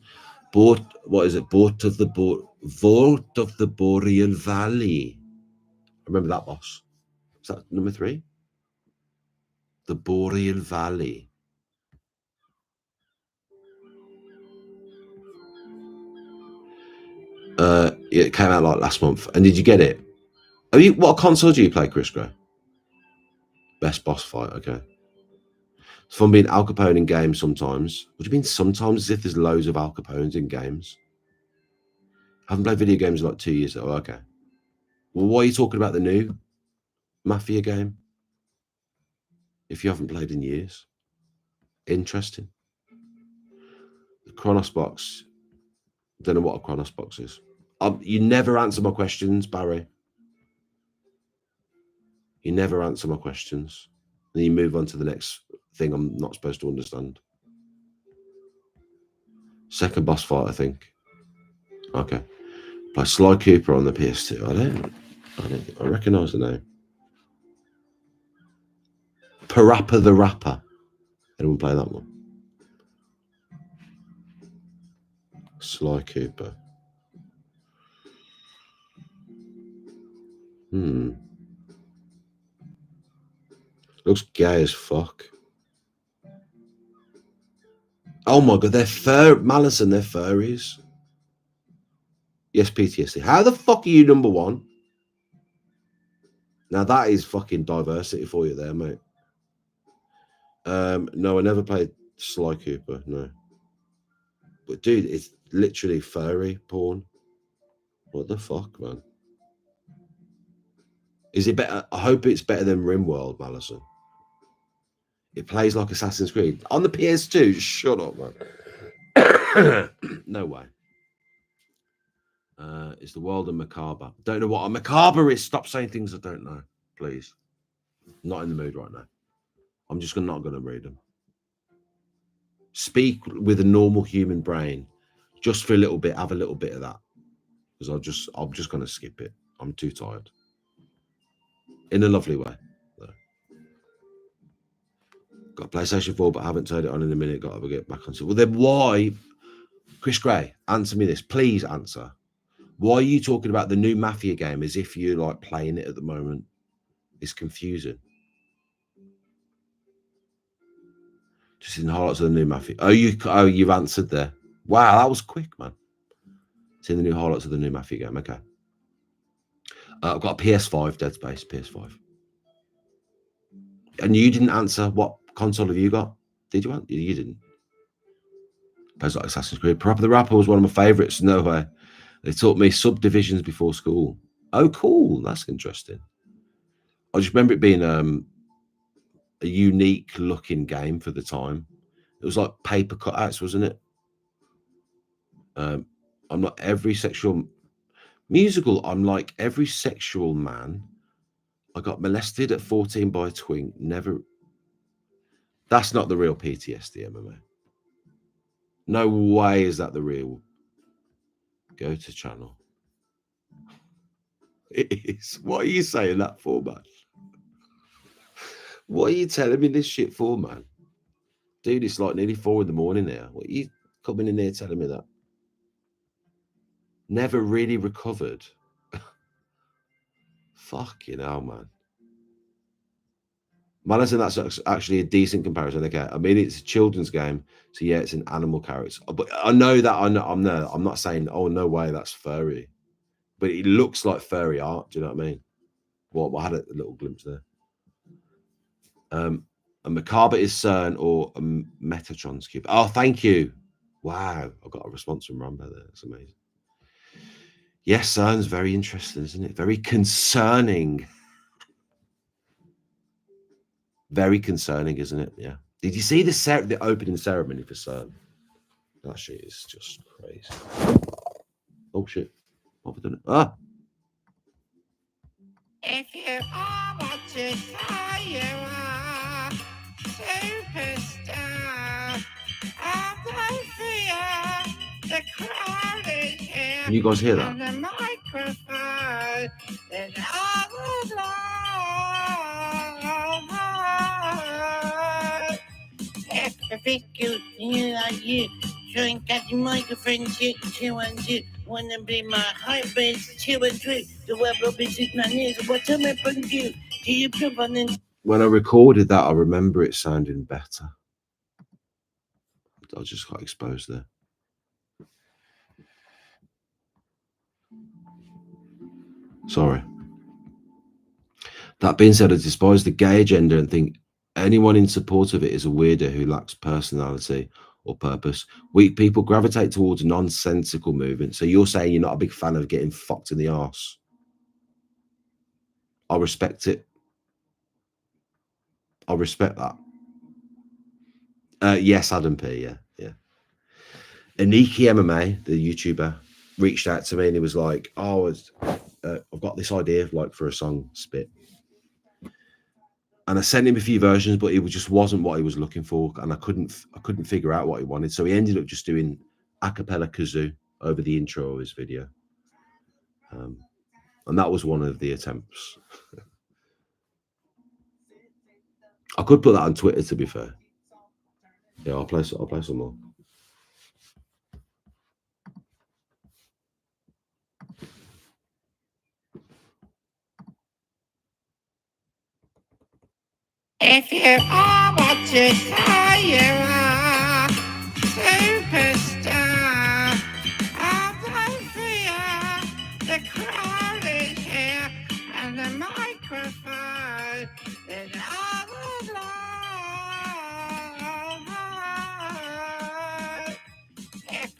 What is it? Vort of the Boreal Valley. I remember that boss. Is that number 3? The Boreal Valley. It came out like last month. And did you get it? What console do you play, Chris Gray? Best boss fight, okay. It's fun being Al Capone in games sometimes. What do you mean sometimes? As if there's loads of Al Capones in games. I haven't played video games in like 2 years. Oh, okay. Well, why are you talking about the new Mafia game? If you haven't played in years. Interesting. The Chronos box. Don't know what a Chronos box is. You never answer my questions, Barry. You never answer my questions. Then you move on to the next thing I'm not supposed to understand. Second boss fight, I think. Okay. Play Sly Cooper on the PS2. I recognise the name. Parappa the Rapper. Anyone play that one? Sly Cooper. Looks gay as fuck. Oh my god, they're Malison, they're furries. Yes, PTSD. How the fuck are you number 1? Now that is fucking diversity for you there, mate. No, I never played Sly Cooper, no. But dude, it's literally furry porn. What the fuck, man? Is it better? I hope it's better than RimWorld, Malison. It plays like Assassin's Creed. On the PS2, shut up, man. No way. Is the world a macabre? Don't know what a macabre is. Stop saying things I don't know, please. Not in the mood right now. I'm just not going to read them. Speak with a normal human brain, just for a little bit. Have a little bit of that, because I'm just going to skip it. I'm too tired. In a lovely way. Though. Got PlayStation 4, but I haven't turned it on in a minute. Got to get back onto it. Well, then why, Chris Gray? Answer me this, please. Answer. Why are you talking about the new Mafia game as if you're like playing it at the moment? It's confusing. Just in highlights of the new Matthew. You've answered there. Wow, that was quick, man. Seeing the new highlights of the new Matthew game. Okay. I've got a PS5, Dead Space, PS5. And you didn't answer. What console have you got? Did you answer? You didn't. Plays like Assassin's Creed. Parappa the Rapper was one of my favourites. No way. They taught me subdivisions before school. Oh, cool. That's interesting. I just remember it being a unique looking game for the time. It was like paper cutouts, wasn't it? I'm not every sexual musical. I'm like every sexual man. I got molested at 14 by a twink. Never. That's not the real PTSD, MMA. No way is that the real. Go to channel. It is. What are you saying that for, man? What are you telling me this shit for, man? Dude, it's like nearly 4 in the morning now. What are you coming in here telling me that? Never really recovered. Fucking hell, man. Man, I think that's actually a decent comparison. Okay, I mean it's a children's game, so yeah, it's an animal character. But I know that I'm not saying, oh no way, that's furry, but it looks like furry art. Do you know what I mean? Well, I had a little glimpse there. A macabre is CERN or a Metatron's cube. Oh, thank you. Wow, I got a response from Rambo there. That's amazing. Yes, CERN's very interesting, isn't it? Very concerning. Very concerning, isn't it? Yeah. Did you see the opening ceremony for CERN? That shit is just crazy. Oh shit! What have I done? Ah. If you are what you say you are, superstar, have no fear. The crowd is here. Can you guys hear that? And the microphone is all alone. If it's good, you like you. Drink at the microphone, 212. Wanna be my heart bass, 213. The web of is my knees. What am I from you? Do you jump on in? When I recorded that, I remember it sounding better. I just got exposed there. Sorry. That being said, I despise the gay agenda and think anyone in support of it is a weirdo who lacks personality or purpose. Weak people gravitate towards nonsensical movement. So you're saying you're not a big fan of getting fucked in the arse? I respect it. I respect that. Yes, Adam P. Yeah. Aniki MMA, the YouTuber, reached out to me and he was like, "Oh, I've got this idea for a song, Spit." And I sent him a few versions, but it just wasn't what he was looking for, and I couldn't figure out what he wanted. So he ended up just doing a cappella kazoo over the intro of his video, and that was one of the attempts. I could put that on Twitter, to be fair. Yeah, I'll play some more. If you are what you say you are, superstar, have no fear. The crowd is here and the microphone is all alone.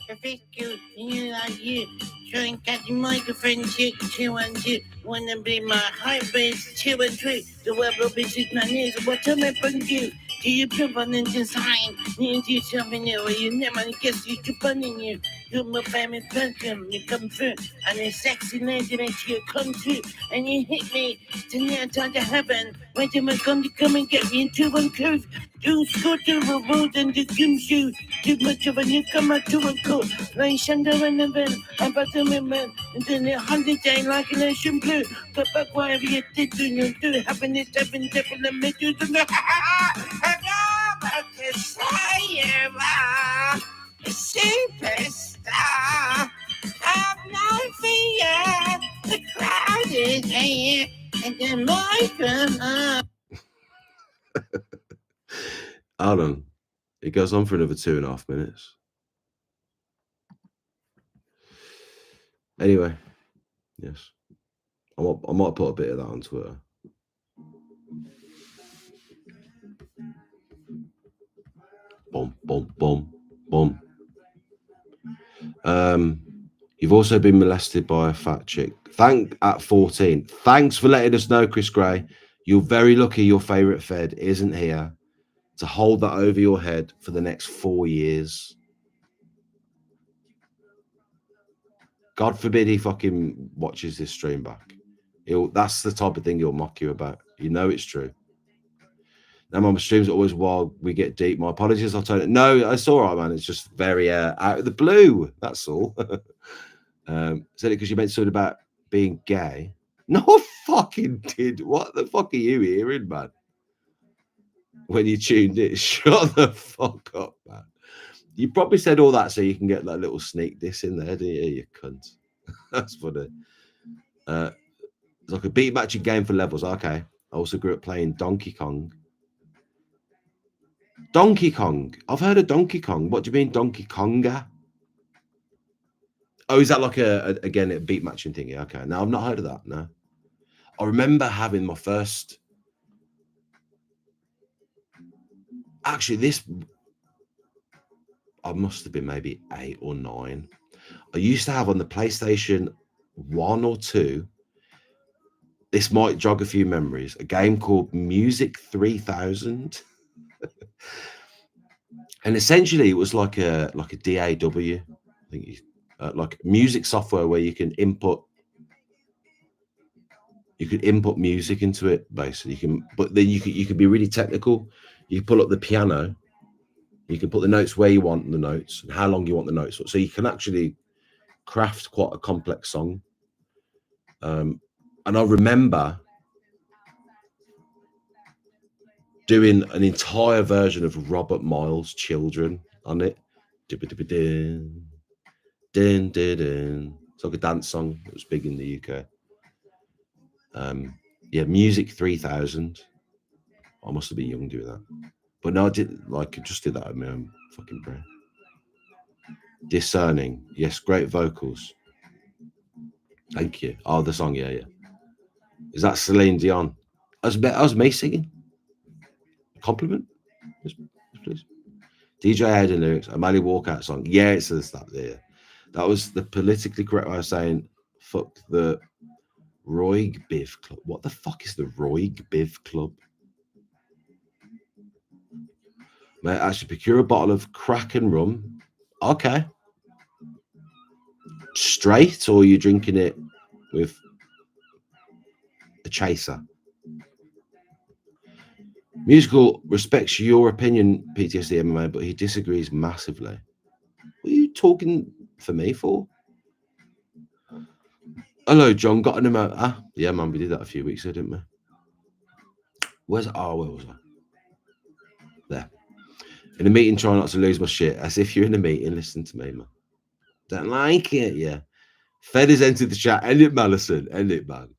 If it's good, you like you. Drink at the microphone, 212. Wanna be my heart bass, 213. The web of is my knees. What am I from you? Do you jump on in design? You do something new, you never guess you keep on in you. You're my family person, you come through. And a sexy lady makes you come through. And you hit me, tonight on to heaven. When am I come and get me into one curve? You scoot to the road and the gym shoes. Too much of a newcomer to a coat. Like Shanda and the van, I'm about to remember. And then 100 days like an ocean blue. Got back whatever you did to you do. Having it, having different measures and the I'm about to say you are a superstar. Have no fear. The crowd is here and the microphone. Hold on. It goes on for another 2.5 minutes. Anyway, yes. I might put a bit of that on Twitter. Boom, boom, boom, boom. You've also been molested by a fat chick. At 14. Thanks for letting us know, Chris Gray. You're very lucky your favourite Fed isn't here to hold that over your head for the next 4 years. God forbid he fucking watches this stream back. That's the type of thing he'll mock you about. You know it's true. Now my streams are always while we get deep. My apologies. I'll tell you. No, it's all right, man. It's just very out of the blue. That's all. Said it because you meant something about being gay. No, I fucking did. What the fuck are you hearing, man? When you tuned in, shut the fuck up, man. You probably said all that so you can get that little sneak diss in there, didn't you, you cunt? That's funny. It's like a beat matching game for levels. Okay. I also grew up playing Donkey Kong. Donkey Kong. I've heard of Donkey Kong. What do you mean Donkey Konga? Oh, is that like again a beat matching thing? Yeah, okay. No, I've not heard of that. No. I remember having my first. Actually, I must have been maybe 8 or 9. I used to have on the PlayStation 1 or 2. This might jog a few memories. A game called Music 3000. And essentially, it was like a DAW. I think like music software where you can input music into it. Basically, but then you can be really technical. You pull up the piano. You can put the notes where you want the notes and how long you want the notes. So you can actually craft quite a complex song. And I remember doing an entire version of Robert Miles' Children on it. It's like a dance song. It was big in the UK. Yeah, Music 3000. I must have been young doing that. But no, I just did that at my own fucking brain. Discerning. Yes, great vocals. Thank you. Oh, the song, yeah. Is that Celine Dion? That was me singing. Compliment, please. DJ Hayden lyrics, a Mally Walkout song. Yeah, it says that there. That was the politically correct way of saying fuck the Roig Biv Club. What the fuck is the Roig Biv Club? Mate, actually procure a bottle of crack and rum. Okay. Straight, or are you drinking it with a chaser? Musical respects your opinion, PTSD MMA, but he disagrees massively. What are you talking for me for? Hello, John. Got an amount. Yeah, man, we did that a few weeks ago, didn't we? Where was I? There. In a meeting, try not to lose my shit. As if you're in a meeting, listen to me, man. Don't like it, yeah. Fed has entered the chat. End it, Malison. End it, man.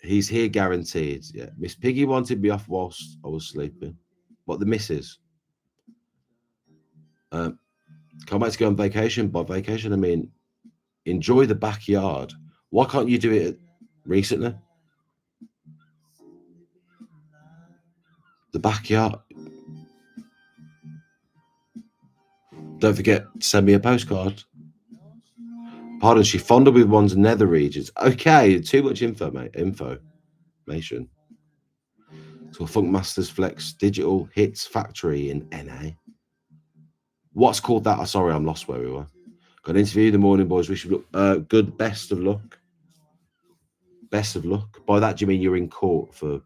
He's here guaranteed. Yeah. Miss Piggy wanted me off whilst I was sleeping. What, the missus? Can't wait to go on vacation. By vacation, I mean enjoy the backyard. Why can't you do it recently? The backyard. Don't forget to send me a postcard. Pardon, she fondled with one's nether regions. Okay, too much info, mate. Information. So Funk Masters Flex Digital Hits Factory in NA. What's called that? Sorry, I'm lost where we were. Got an interview. The morning boys. Wish you luck. Good. Best of luck. Best of luck. By that, do you mean you're in court for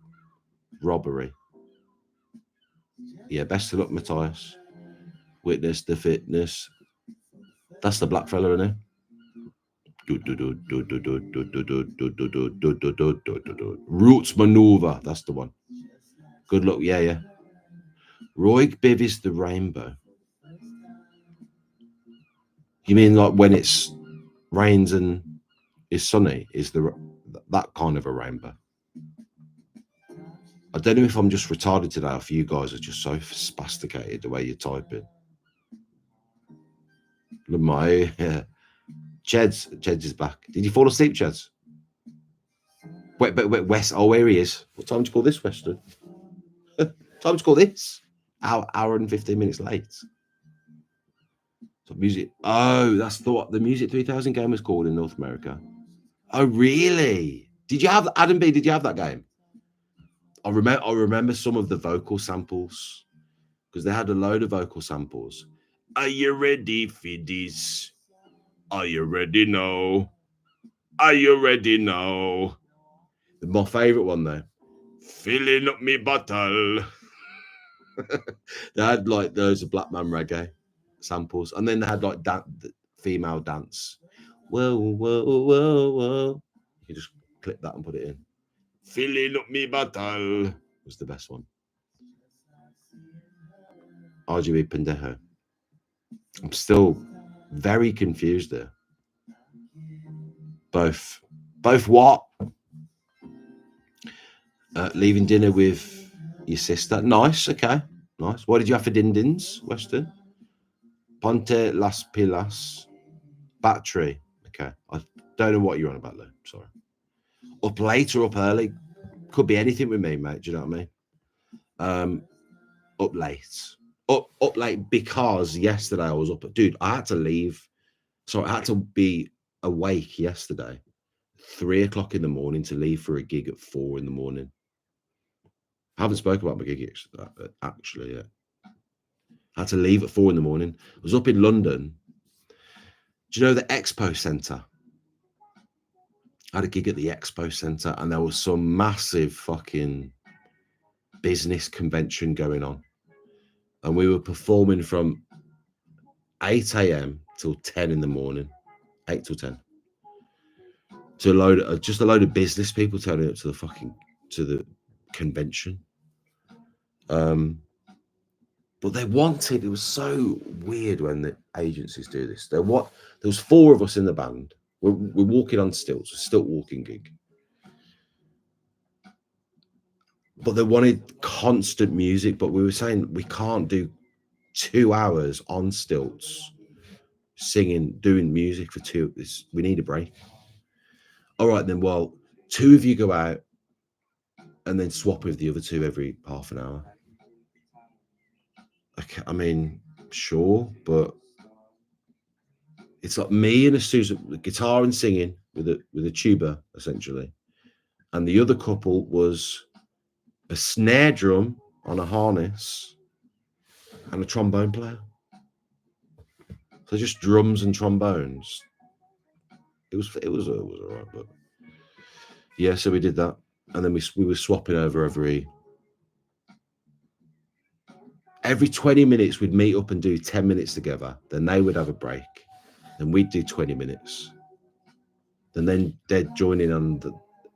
robbery? Yeah. Best of luck, Matthias. Witness the fitness. That's the black fella, isn't it? Roots maneuver. That's the one. Good luck. Yeah. Roig Biv is the rainbow. You mean like when it's rains and is sunny? Is that kind of a rainbow? I don't know if I'm just retarded today or if you guys are just so spasticated the way you're typing. Look, my Cheds is back. Did you fall asleep, Cheds? Wait, West. Oh, where he is. What time to call this, Weston? Time to call this. Hour and 15 minutes late. So music. Oh, that's the Music 3000 game was called in North America. Oh, really? Did you have Adam B? Did you have that game? I remember some of the vocal samples because they had a load of vocal samples. Are you ready for this? Are you ready now? Are you ready now? My favorite one though. Filling up me bottle. They had like those Black Man reggae samples, and then they had like female dance. Whoa, whoa, whoa, whoa. You just click that and put it in. Filling up me bottle was the best one. RGB Pendejo. I'm still very confused there. Both what? Leaving dinner with your sister. Nice, okay. Nice. What did you have for din-dins, Weston? Ponte Las Pilas. Battery. Okay. I don't know what you're on about though. Sorry. Up late or up early. Could be anything with me, mate. Do you know what I mean? Up late. Up late because yesterday I was up. Dude, I had to leave. So I had to be awake yesterday, 3 o'clock in the morning to leave for a gig at 4 in the morning. I haven't spoken about my gig actually yet. I had to leave at 4 in the morning. I was up in London. Do you know the Expo Centre? I had a gig at the Expo Centre and there was some massive fucking business convention going on. And we were performing from 8 a.m. till 10 in the morning, 8 till 10. To just a load of business people turning up to the convention. But they wanted, it was so weird when the agencies do this. There was 4 of us in the band. We're walking on stilts, a stilt walking gig. But they wanted constant music, but we were saying we can't do 2 hours on stilts singing, doing music for 2. We need a break. All right, then, well, 2 of you go out and then swap with the other 2 every half an hour. Okay, I mean, sure, but it's like me and a Susan, guitar and singing with a tuba, essentially. And the other couple was a snare drum on a harness and a trombone player. So just drums and trombones. It was all right, but yeah, so we did that. And then we were swapping over every 20 minutes we'd meet up and do 10 minutes together. Then they would have a break. Then we'd do 20 minutes. And then they'd join in on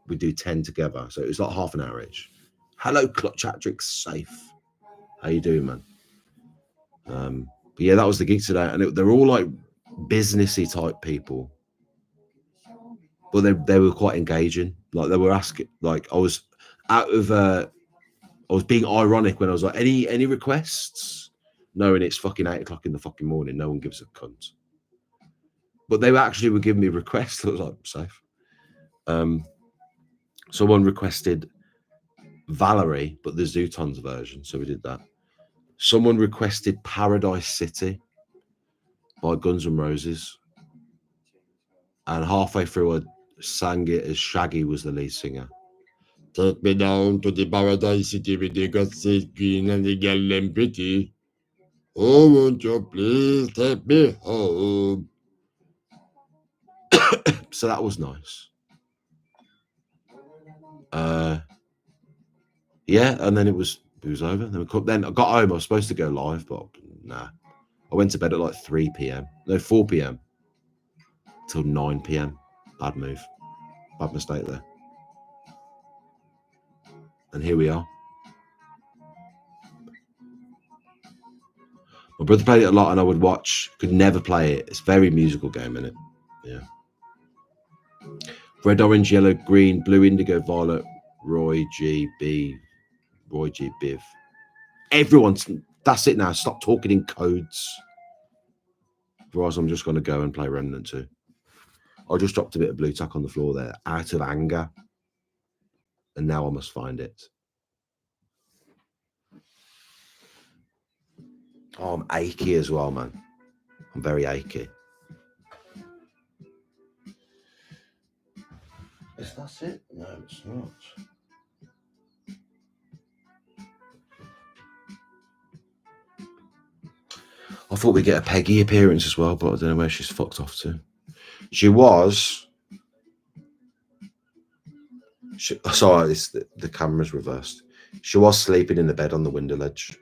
we'd do 10 together. So it was like half an hour each. Hello, Chatrick's safe. How you doing, man? But yeah, that was the gig today. And they're all like businessy type people. But they were quite engaging. Like they were asking, like I was being ironic when I was like, any requests? Knowing it's fucking 8 o'clock in the fucking morning, no one gives a cunt. But they were giving me requests. I was like, safe. Someone requested Valerie, but the Zootons version, so we did that. Someone requested Paradise City by Guns N' Roses. And halfway through I sang it as Shaggy was the lead singer. Take me down to the Paradise City with the gossip green and the girl and pretty. Oh, won't you please take me home? So that was nice. Yeah, and then it was over. Then I got home. I was supposed to go live, but nah. I went to bed at like 3 p.m. No, 4 p.m. till 9 p.m. Bad move. Bad mistake there. And here we are. My brother played it a lot and I would watch. Could never play it. It's a very musical game, isn't it? Yeah. Red, orange, yellow, green, blue, indigo, violet, Roy, G, B, Roy G. Biv. Everyone's, that's it now. Stop talking in codes. Otherwise, I'm just going to go and play Remnant 2. I just dropped a bit of blue tack on the floor there out of anger. And now I must find it. Oh, I'm achy as well, man. I'm very achy. Is that it? No, it's not. I thought we'd get a Peggy appearance as well, but I don't know where she's fucked off to. She was. Sorry, the camera's reversed. She was sleeping in the bed on the window ledge.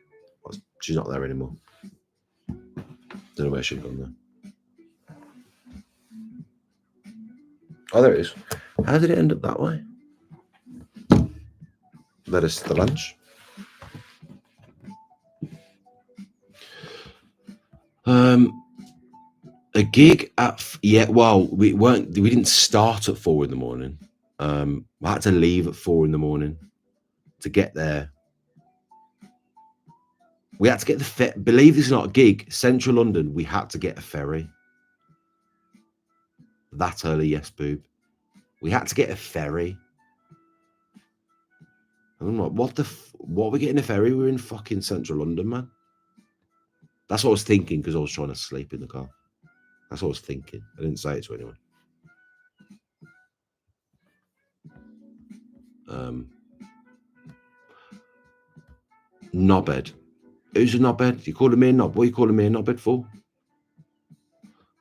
She's not there anymore. Don't know where she'd gone there. Oh, there it is. How did it end up that way? Led us to the lunch. A gig at we didn't start at 4 a.m. I had to leave at 4 a.m. to get there. We had to get the believe this is not a gig, Central London, we had to get a ferry. That early, yes, boob. We had to get a ferry. And I'm like, what are we getting a ferry? We're in fucking Central London, man. That's what I was thinking because I was trying to sleep in the car. That's what I was thinking. I didn't say it to anyone. Knobhead. Who's a knobhead? You calling me a knob? What are you calling me a knobhead for?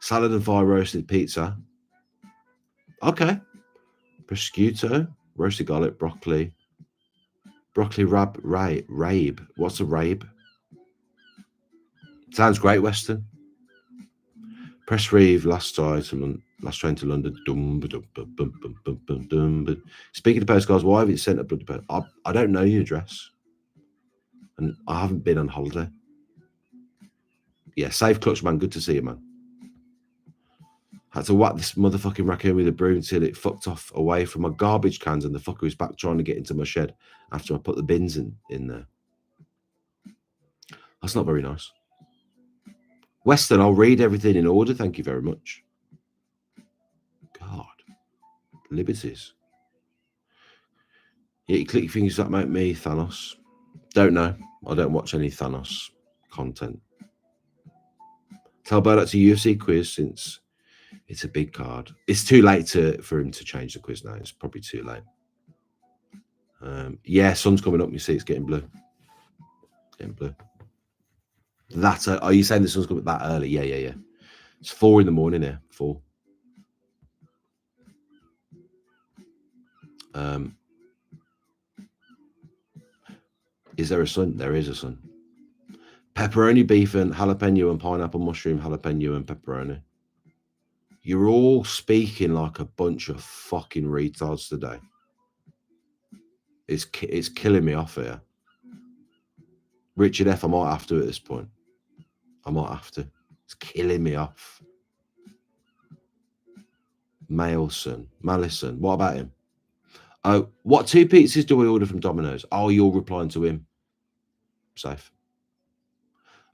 Salad and fire roasted pizza. Okay. Prosciutto, roasted garlic, broccoli. Broccoli rabe. What's a rabe? Sounds great, Western. Press Reeve, last train to London. Speaking of postcards, why have you sent a bloody post? I don't know your address. And I haven't been on holiday. Yeah, safe clutch, man. Good to see you, man. Had to whack this motherfucking raccoon with a broom till it fucked off away from my garbage cans, and the fucker was back trying to get into my shed after I put the bins in there. That's not very nice. Weston, I'll read everything in order. Thank you very much. God. Liberties. Yeah, you click things that make me Thanos. Don't know. I don't watch any Thanos content. Tell Bo that's a UFC quiz since it's a big card. It's too late for him to change the quiz now. It's probably too late. Yeah, sun's coming up. You see, it's getting blue. Getting blue. Are you saying the sun's coming that early? Yeah. It's 4 a.m. here. 4. Is there a sun? There is a sun. Pepperoni beef and jalapeno and pineapple mushroom, jalapeno and pepperoni. You're all speaking like a bunch of fucking retards today. It's killing me off here. Richard F, I might have to at this point. I might have to. It's killing me off. Malison. What about him? Oh, what 2 pizzas do we order from Domino's? Oh, you're replying to him. Safe.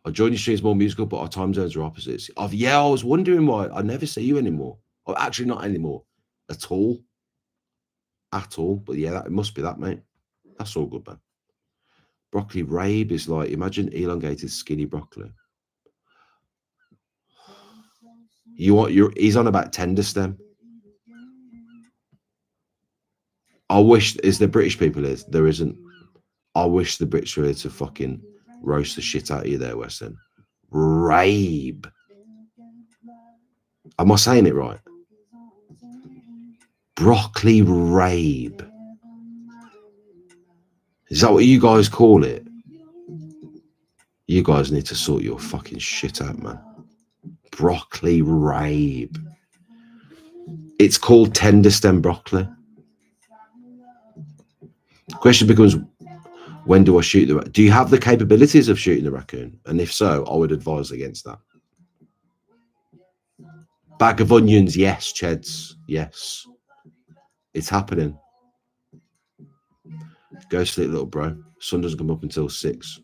I joined your streams more musical, but our time zones are opposites. I was wondering why I never see you anymore. Or actually not anymore. At all. But yeah, it must be that, mate. That's all good, man. Broccoli rabe is like, imagine elongated skinny broccoli. He's on about tender stem. I wish, is there British people here? There isn't. I wish the Brits were here to fucking roast the shit out of you there, Weston. Rabe. Am I saying it right? Broccoli rabe. Is that what you guys call it? You guys need to sort your fucking shit out, man. Broccoli rabe. It's called tender stem broccoli. The question becomes, when do I shoot the raccoon? Do you have the capabilities of shooting the raccoon? And if so, I would advise against that. Bag of onions, yes, Cheds, yes. It's happening. Go sleep, little bro. Sun doesn't come up until 6.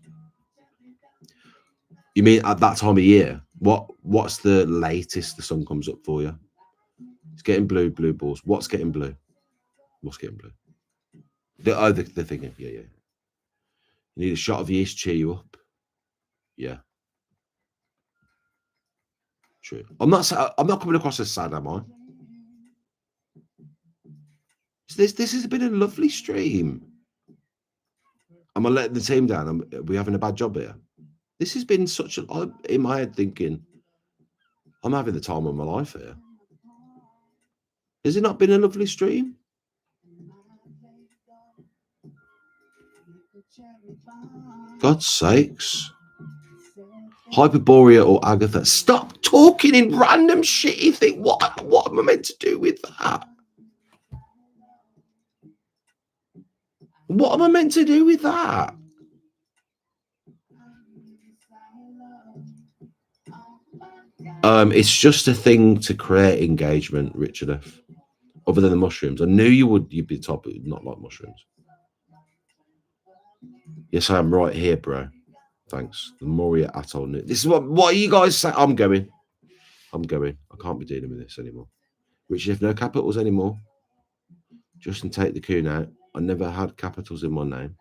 You mean at that time of year? What's the latest the sun comes up for you? It's getting blue balls. What's getting blue? What's getting blue? The thing. Yeah. You need a shot of yeast, cheer you up. Yeah. True. I'm not coming across as sad, am I? This has been a lovely stream. Am I letting the team down? Are we having a bad job here? This has been such a... in my head thinking, I'm having the time of my life here. Has it not been a lovely stream? God's sakes. Hyperborea or Agatha, stop talking in random shitty thing. What am I meant to do with that? What am I meant to do with that? It's just a thing to create engagement, Richard F. Other than the mushrooms. I knew you'd be top, not like mushrooms. Yes, I am right here, bro. Thanks. The Moria Atoll. This is what are you guys say? I'm going. I can't be dealing with this anymore. Richard F, no capitals anymore. Justin, take the coon out. I never had capitals in my name.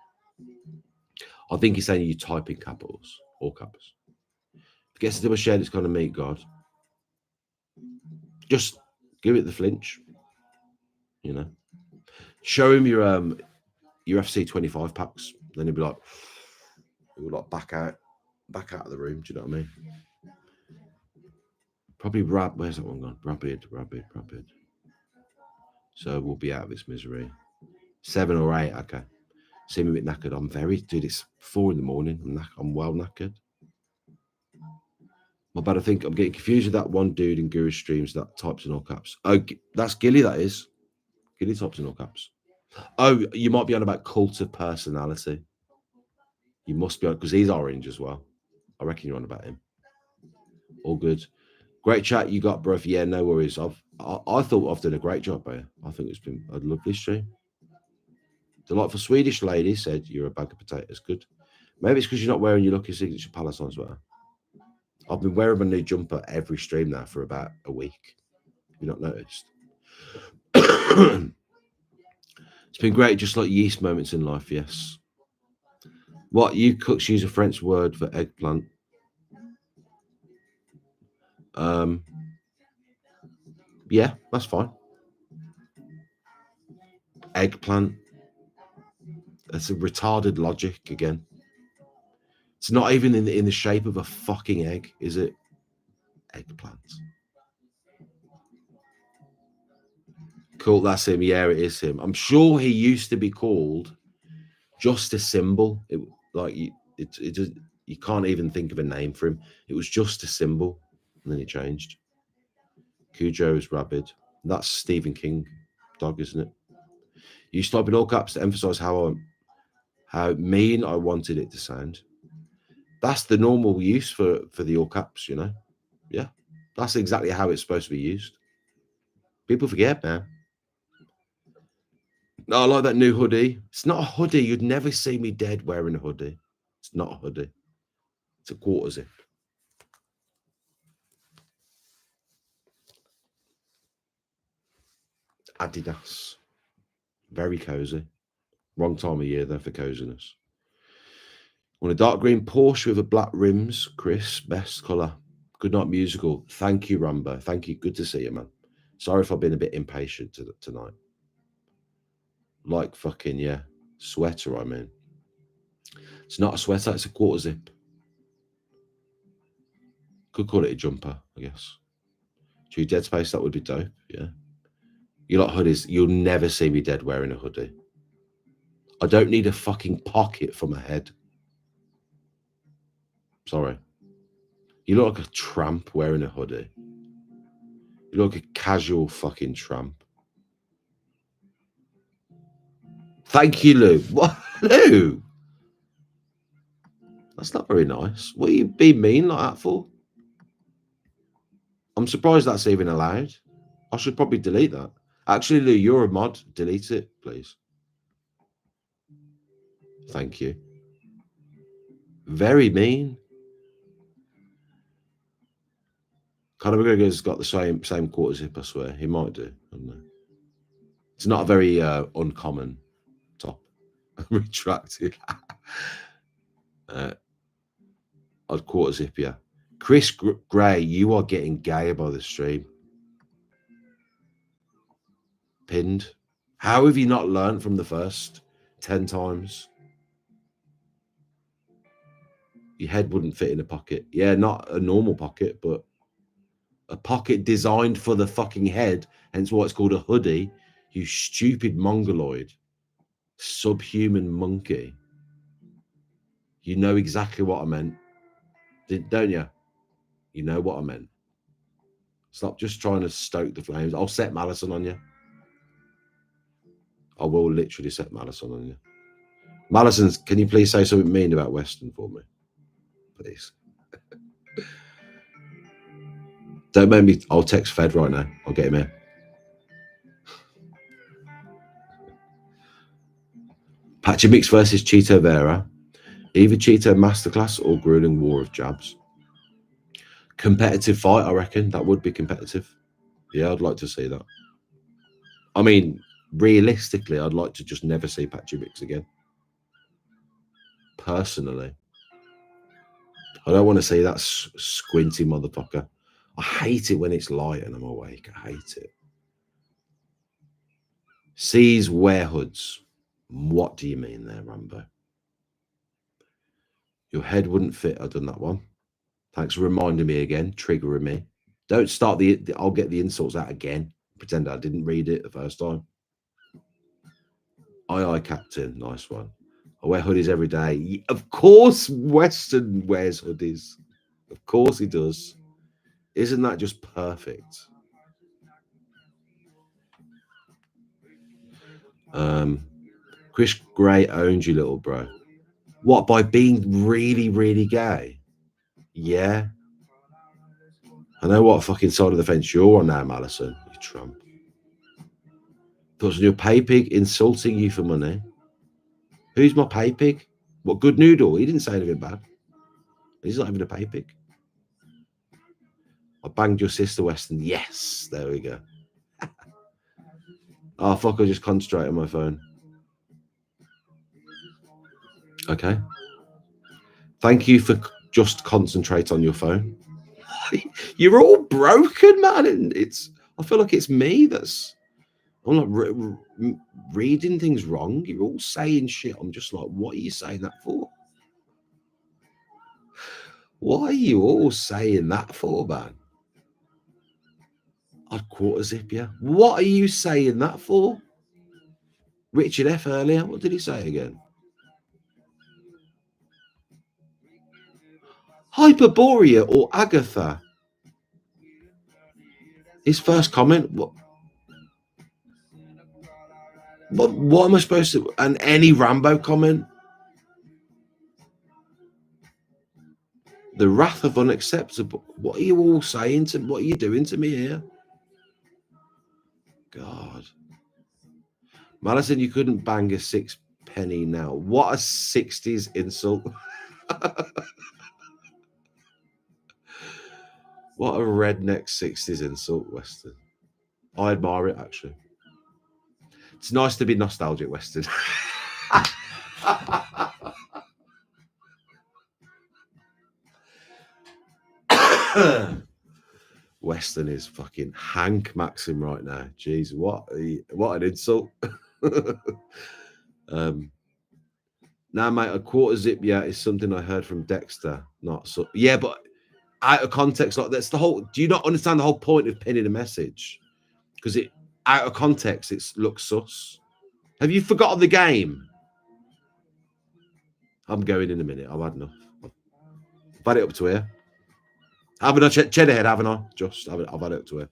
I think he's saying you type in capitals, all capitals. If it gets to my shed, it's going to meet God. Just give it the flinch. You know. Show him your FC 25 packs. Then he'll be like, back out of the room. Do you know what I mean? Probably where's that one gone? Rapid. So we'll be out of this misery. 7 or 8, okay. Seem a bit knackered. Dude, it's 4 a.m. I'm well knackered. My bad, I think I'm getting confused with that one dude in Guru streams that types in all caps. Oh, that's Gilly, that is. Gilly types in all caps. Oh, you might be on about Cult of Personality. You must be on, because he's orange as well. I reckon you're on about him. All good. Great chat you got, bruv. Yeah, no worries. I thought I've done a great job here. I think it's been a lovely stream. Delightful Swedish lady said you're a bag of potatoes. Good. Maybe it's because you're not wearing your lucky signature Palestine sweater. I've been wearing my new jumper every stream now for about a week. Have you not noticed? It's been great, just like yeast moments in life, yes. What, you cooks use a French word for eggplant? Yeah, that's fine. Eggplant. That's a retarded logic again. It's not even in the shape of a fucking egg, is it? Eggplant. Cool, that's him. Yeah, it is him. I'm sure he used to be called just a symbol. You can't even think of a name for him. It was just a symbol, and then it changed. Cujo is rabid. That's Stephen King dog, isn't it? You stop in all caps to emphasize how mean I wanted it to sound. That's the normal use for the all caps, you know? Yeah. That's exactly how it's supposed to be used. People forget, man. No, I like that new hoodie. It's not a hoodie. You'd never see me dead wearing a hoodie. It's not a hoodie. It's a quarter zip. Adidas. Very cozy. Wrong time of year, though, for coziness. Want a dark green Porsche with a black rims. Chris, best colour. Good night, musical. Thank you, Rambo. Thank you. Good to see you, man. Sorry if I've been a bit impatient tonight. Like fucking, yeah. Sweater, I mean. It's not a sweater, it's a quarter zip. Could call it a jumper, I guess. To Dead Space, that would be dope, yeah. You like hoodies, you'll never see me dead wearing a hoodie. I don't need a fucking pocket for my head. Sorry. You look like a tramp wearing a hoodie. You look like a casual fucking tramp. Thank you, Lou. What? Lou? That's not very nice. What are you being mean like that for? I'm surprised that's even allowed. I should probably delete that. Actually, Lou, you're a mod. Delete it, please. Thank you. Very mean. Conor McGregor's got the same quarter zip, I swear. He might do. I don't know. It's not a very uncommon top. Retracted. I'd quarter zip you. Chris Gray, you are getting gay by the stream. Pinned. How have you not learned from the first 10 times? Your head wouldn't fit in a pocket. Yeah, not a normal pocket, but a pocket designed for the fucking head. Hence why it's called a hoodie. You stupid mongoloid. Subhuman monkey. You know exactly what I meant. Don't you? You know what I meant. Stop just trying to stoke the flames. I'll set Malison on you. I will literally set Malison on you. Malison, can you please say something mean about Weston for me? Please. Don't make me. I'll text Fed right now. I'll get him here. Patchy Mix versus Cheeto Vera. Either Cheeto Masterclass or grueling war of jabs. Competitive fight, I reckon. That would be competitive. Yeah, I'd like to see that. I mean, realistically, I'd like to just never see Patchy Mix again. Personally. I don't want to see that squinty motherfucker. I hate it when it's light and I'm awake. I hate it. Sees wear hoods. What do you mean there, Rambo? Your head wouldn't fit. I've done that one. Thanks for reminding me again, triggering me. Don't start I'll get the insults out again. Pretend I didn't read it the first time. Aye, Captain. Nice one. I wear hoodies every day. Of course, Weston wears hoodies. Of course he does. Isn't that just perfect? Chris Gray owns you, little bro. What, by being really, really gay? Yeah. I know what fucking side of the fence you're on now, Malison. You Trump. Thoughts on your pay pig insulting you for money? Who's my pay pig? What, Good Noodle? He didn't say anything bad. He's not even a pay pig. I banged your sister, Weston. Yes. There we go. Oh, fuck. I just concentrate on my phone. Okay. Thank you for just concentrate on your phone. You're all broken, man. I feel like it's me I'm not reading things wrong. You're all saying shit. I'm just like, what are you saying that for? Why are you all saying that for, man? I'd quarter zip you. What are you saying that for? Richard F. earlier. What did he say again? Hyperborea or Agatha? His first comment. What am I supposed to? And any Rambo comment? The wrath of unacceptable. What are you all saying to? What are you doing to me here? God. Malison, you couldn't bang a 6 penny now. What a 60s insult. What a redneck 60s insult, Weston. I admire it, actually. It's nice to be nostalgic, Weston. Weston is fucking Hank Maxim right now. Jeez, what an insult. Now, mate, a quarter zip, yeah, is something I heard from Dexter. Not so, yeah, but out of context, like that's the whole. Do you not understand the whole point of pinning a message? Because it out of context, it looks sus. Have you forgotten the game? I'm going in a minute. I've had enough. I've had it up to here. Haven't I? Cheddar head, haven't I? I've had it up to here.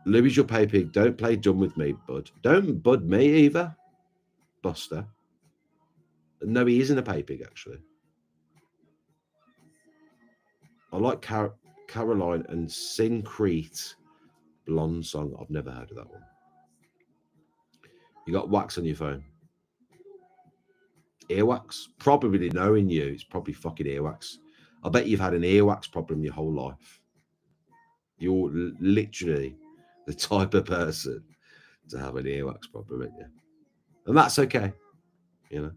Louis, your pay pig. Don't play dumb with me, bud. Don't bud me either, Buster. No, he isn't a pay pig, actually. I like Caroline and Syncrete Blonde Song. I've never heard of that one. You got wax on your phone. Earwax. Probably knowing you, it's probably fucking earwax. I bet you've had an earwax problem your whole life. You're literally the type of person to have an earwax problem, ain't you? And that's okay, you know,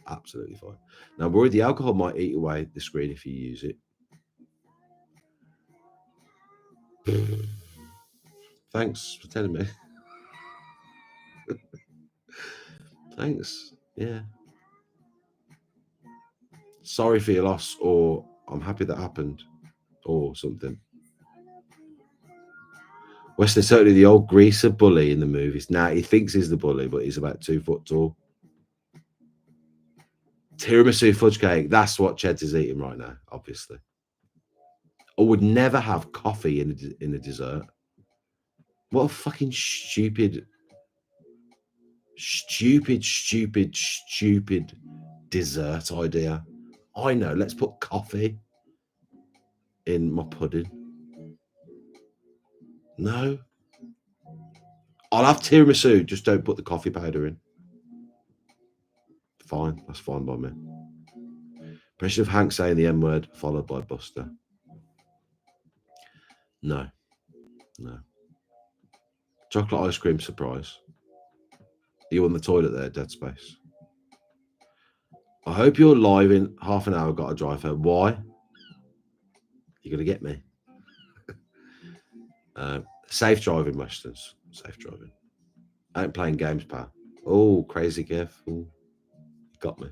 absolutely fine. Now, I'm worried the alcohol might eat away the screen if you use it. Thanks for telling me. Thanks. Yeah. Sorry for your loss, or I'm happy that happened, or something. Weston's certainly the old greaser bully in the movies. Now he thinks he's the bully, but he's about 2 foot tall. Tiramisu fudge cake. That's what Cheds is eating right now, obviously. I would never have coffee in a dessert. What a fucking stupid dessert idea. I know. Let's put coffee in my pudding. No. I'll have tiramisu. Just don't put the coffee powder in. Fine. That's fine by me. Impression of Hank saying the M word followed by Buster. No. No. Chocolate ice cream surprise. Are you on the toilet there, Dead Space? I hope you're live in half an hour. Got to drive home. Why? You're going to get me. Safe driving, Westerns. Safe driving. I ain't playing games, pal. Oh, crazy Kev. Ooh, you got me.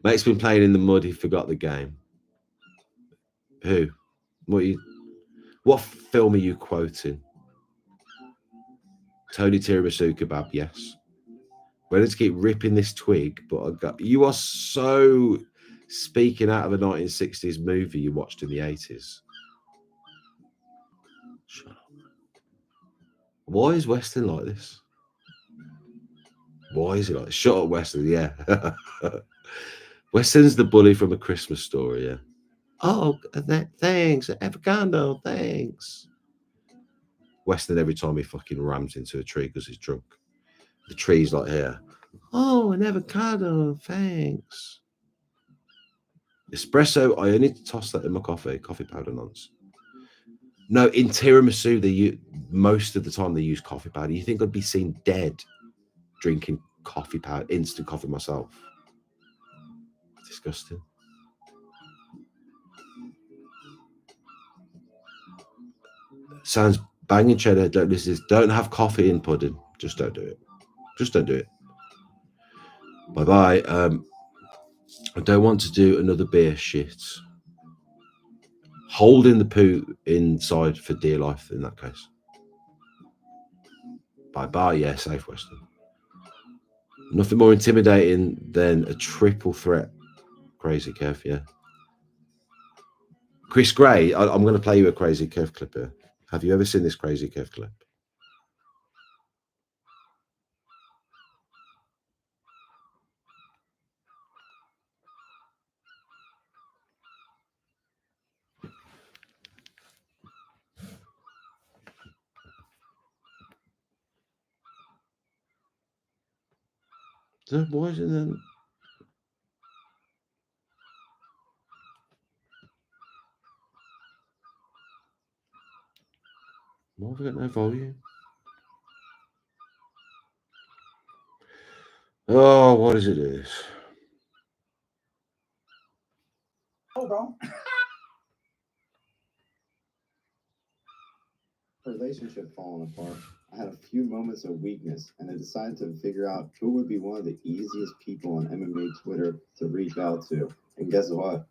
Mate's been playing in the mud. He forgot the game. Who? What film are you quoting? Tony Tiramisu Kebab, yes. We're going to keep ripping this twig, but you are so speaking out of a 1960s movie you watched in the 80s. Shut up. Why is Weston like this? Why is he like this? Shut up, Weston. Yeah. Weston's the bully from A Christmas Story, yeah. Oh, thanks. Avocado, thanks. Weston, every time he fucking rams into a tree because he's drunk. The tree's like here. Oh, an avocado, thanks. Espresso, I only toss that in my coffee powder nonce. No, in tiramisu, most of the time they use coffee powder. You think I'd be seen dead drinking coffee powder, instant coffee myself? Disgusting. Sounds banging, Cheddar. Don't listen. Don't have coffee in pudding. Just don't do it. Just don't do it. Bye-bye. I don't want to do another beer shit. Holding the poo inside for dear life in that case. Bye-bye. Yeah, safe, Western. Nothing more intimidating than a triple threat. Crazy Kev, yeah. Chris Gray, I'm going to play you a Crazy Kev clip here. Have you ever seen this Crazy Kev clip? Why is it then? Why have we got no volume? Oh, what is it? Hold on. Relationship falling apart. I had a few moments of weakness, and I decided to figure out who would be one of the easiest people on MMA Twitter to reach out to. And guess what?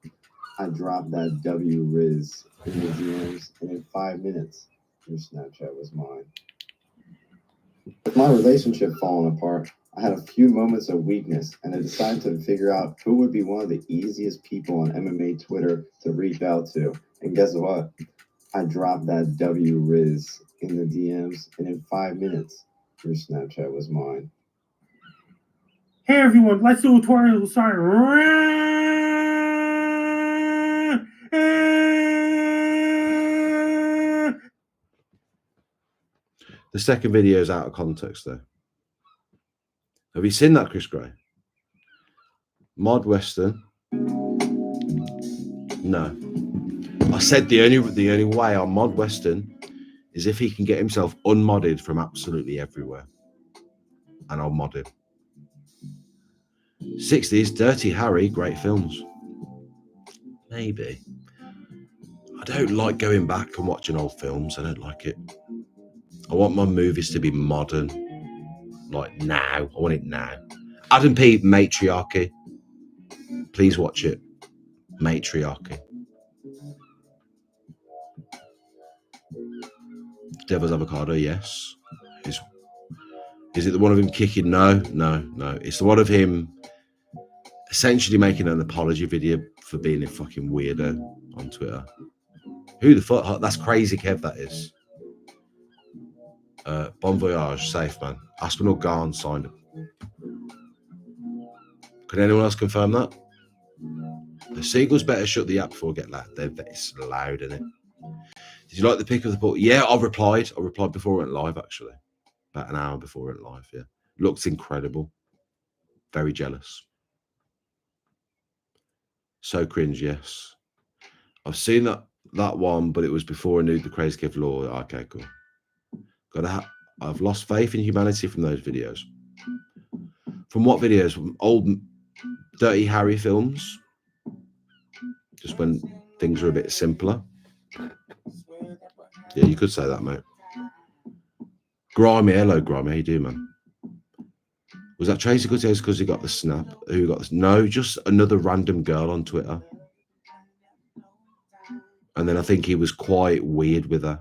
I dropped that W Riz in the DMs, and in 5 minutes, your Snapchat was mine. With my relationship falling apart, I had a few moments of weakness, and I decided to figure out who would be one of the easiest people on MMA Twitter to reach out to. And guess what? I dropped that W Riz in the DMs, and in 5 minutes, your Snapchat was mine. Hey everyone, let's do a tutorial start. The second video is out of context, though. Have you seen that, Chris Gray? Mod Western? No. I said the only way on Mod Western is if he can get himself unmodded from absolutely everywhere. And I'll mod him. 60s, Dirty Harry, great films. Maybe. I don't like going back and watching old films. I don't like it. I want my movies to be modern. Like now. I want it now. Adam P. Matriarchy. Please watch it. Matriarchy. Devil's Avocado, yes. Is it the one of him kicking? No. It's the one of him essentially making an apology video for being a fucking weirdo on Twitter. Who the fuck? That's crazy, Kev, that is. Bon voyage, safe man. Aspinall Garn signed him. Can anyone else confirm that? The seagulls better shut the app before we get loud. It's loud, isn't it? Did you like the pick of the ball? Yeah, I replied. Before it went live, actually. About an hour before it went live, yeah. Looks incredible. Very jealous. So cringe, yes. I've seen that one, but it was before I knew the Crazy Kev law. Okay, cool. I've lost faith in humanity from those videos. From what videos? From old Dirty Harry films? Just when things were a bit simpler. Yeah, you could say that, mate. Grimy, hello, Grimy. How you doing, man? Was that Tracy Gutierrez because he got the snap? Who got this? No, just another random girl on Twitter. And then I think he was quite weird with her.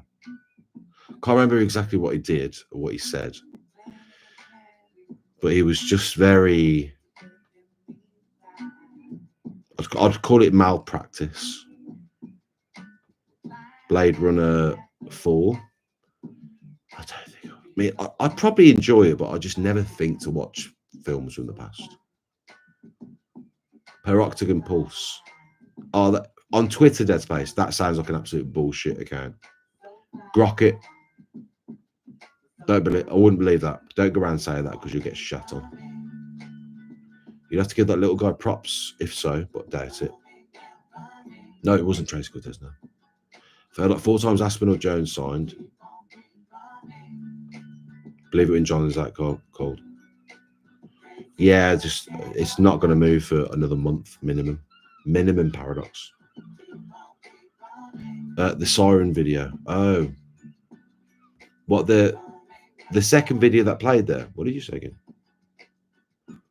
Can't remember exactly what he did or what he said. But he was just very... I'd call it malpractice. Blade Runner 4. I don't think... I mean, I'd probably enjoy it, but I just never think to watch films from the past. Per Octagon Pulse. Oh, that, on Twitter, Dead Space, that sounds like an absolute bullshit account. Grocket. I wouldn't believe that. Don't go around saying that because you'll get shut on. You'd have to give that little guy props, if so, but doubt it. No, it wasn't Tracy Cortez, no. Felt like 4 times Aspinall Jones signed. Believe it when John is that cold. Yeah, just it's not going to move for another month minimum. Minimum Paradox. The Siren video. Oh. What, the second video that played there? What did you say again?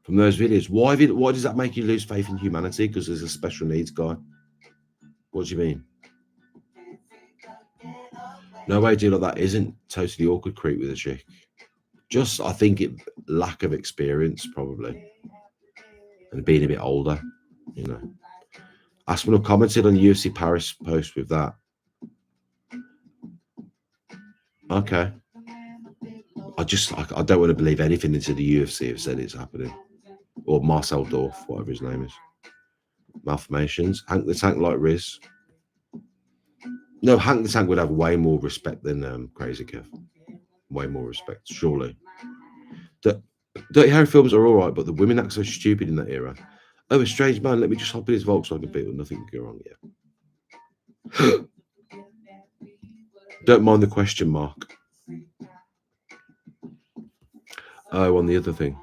From those videos. Why does that make you lose faith in humanity? Because there's a special needs guy. What do you mean? No way, dude, like that isn't totally awkward creep with a chick. Just, I think lack of experience, probably. And being a bit older, you know. Aspinall commented on UFC Paris post with that. Okay. I don't want to believe anything into the UFC have said it's happening. Or Marcel Dorf, whatever his name is. Malformations. Hank the Tank like Riz. No, Hank the Tank would have way more respect than Crazy Kev. Way more respect, surely. Dirty Harry films are all right, but the women act so stupid in that era. Oh, a strange man, let me just hop in his Volkswagen Beetle. Nothing can go wrong yet. Don't mind the question mark. Oh, on the other thing.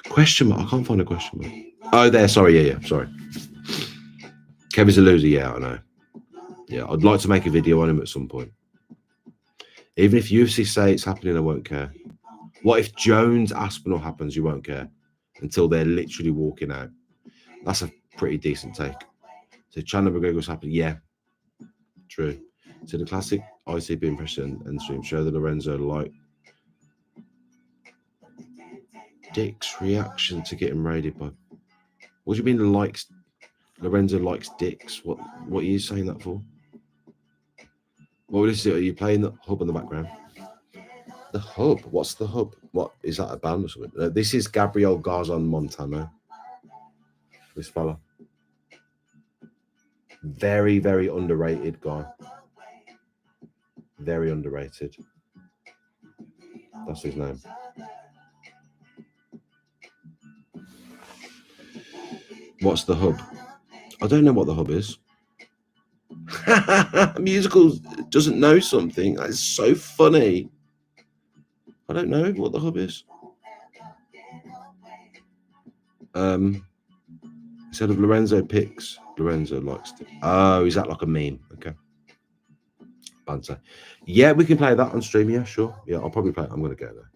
Question mark. I can't find a question mark. Oh, there. Sorry. Yeah. Sorry. Kevin's a loser. Yeah, I know. Yeah, I'd like to make a video on him at some point. Even if UFC say it's happening, I won't care. What if Jones Aspinall happens? You won't care until they're literally walking out. That's a pretty decent take. So Chandler McGregor's happening. Yeah, true. So the classic ICB impression and stream show that Lorenzo liked Dick's reaction to getting raided by. What do you mean likes? Lorenzo likes dicks. What are you saying that for? What is it? Are you playing the hub in the background? The hub? What's the hub? What is that, a band or something? This is Gabriel Garzon Montano. This fella. Very, very underrated guy. Very underrated. That's his name. What's the hub? I don't know what the hub is. Musicals doesn't know something. That's so funny. I don't know what the hub is. Instead of Lorenzo picks, Lorenzo likes to. Oh, is that like a meme? Okay. Banter. Yeah, we can play that on stream. Yeah, sure. Yeah, I'll probably play it. I'm going to go there.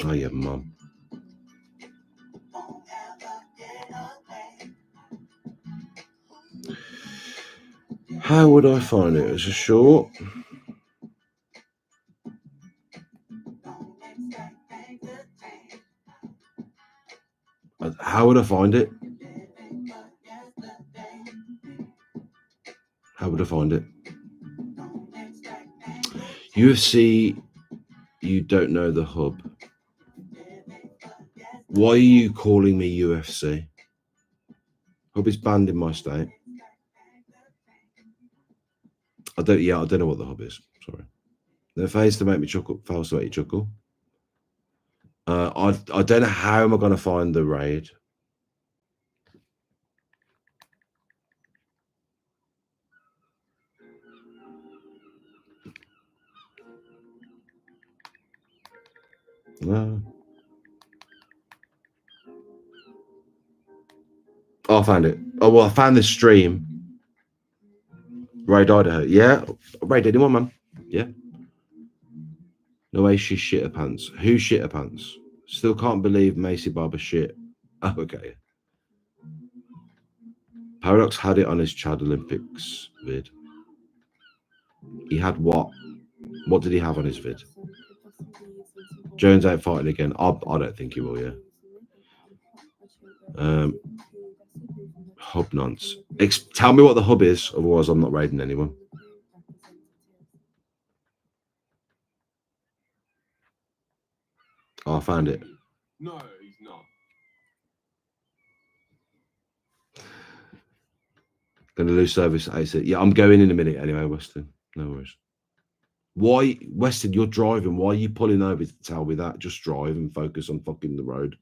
Oh, yeah, Mum. How would I find it? It's a short. How would I find it? How would I find it? UFC, you don't know the hub. Why are you calling me UFC? Hub is banned in my state. I don't know what the hub is. Sorry. The face to make me chuckle, fails to make you chuckle. I don't know how am I going to find the raid. No. Oh, I found it. Oh, well, I found the stream. Raid Idaho. Yeah. Raid anyone, man. Yeah. No way she shit her pants. Who shit her pants? Still can't believe Macy Barber shit. Oh, okay. Paradox had it on his Chad Olympics vid. He had what? What did he have on his vid? Jones ain't fighting again. I don't think he will, yeah. Hub nonce. Tell me what the hub is, otherwise I'm not raiding anyone. Oh, I found it. No, he's not. Gonna lose service. I said, yeah, I'm going in a minute anyway, Weston. No worries. Why, Weston, you're driving. Why are you pulling over to tell me that? Just drive and focus on fucking the road.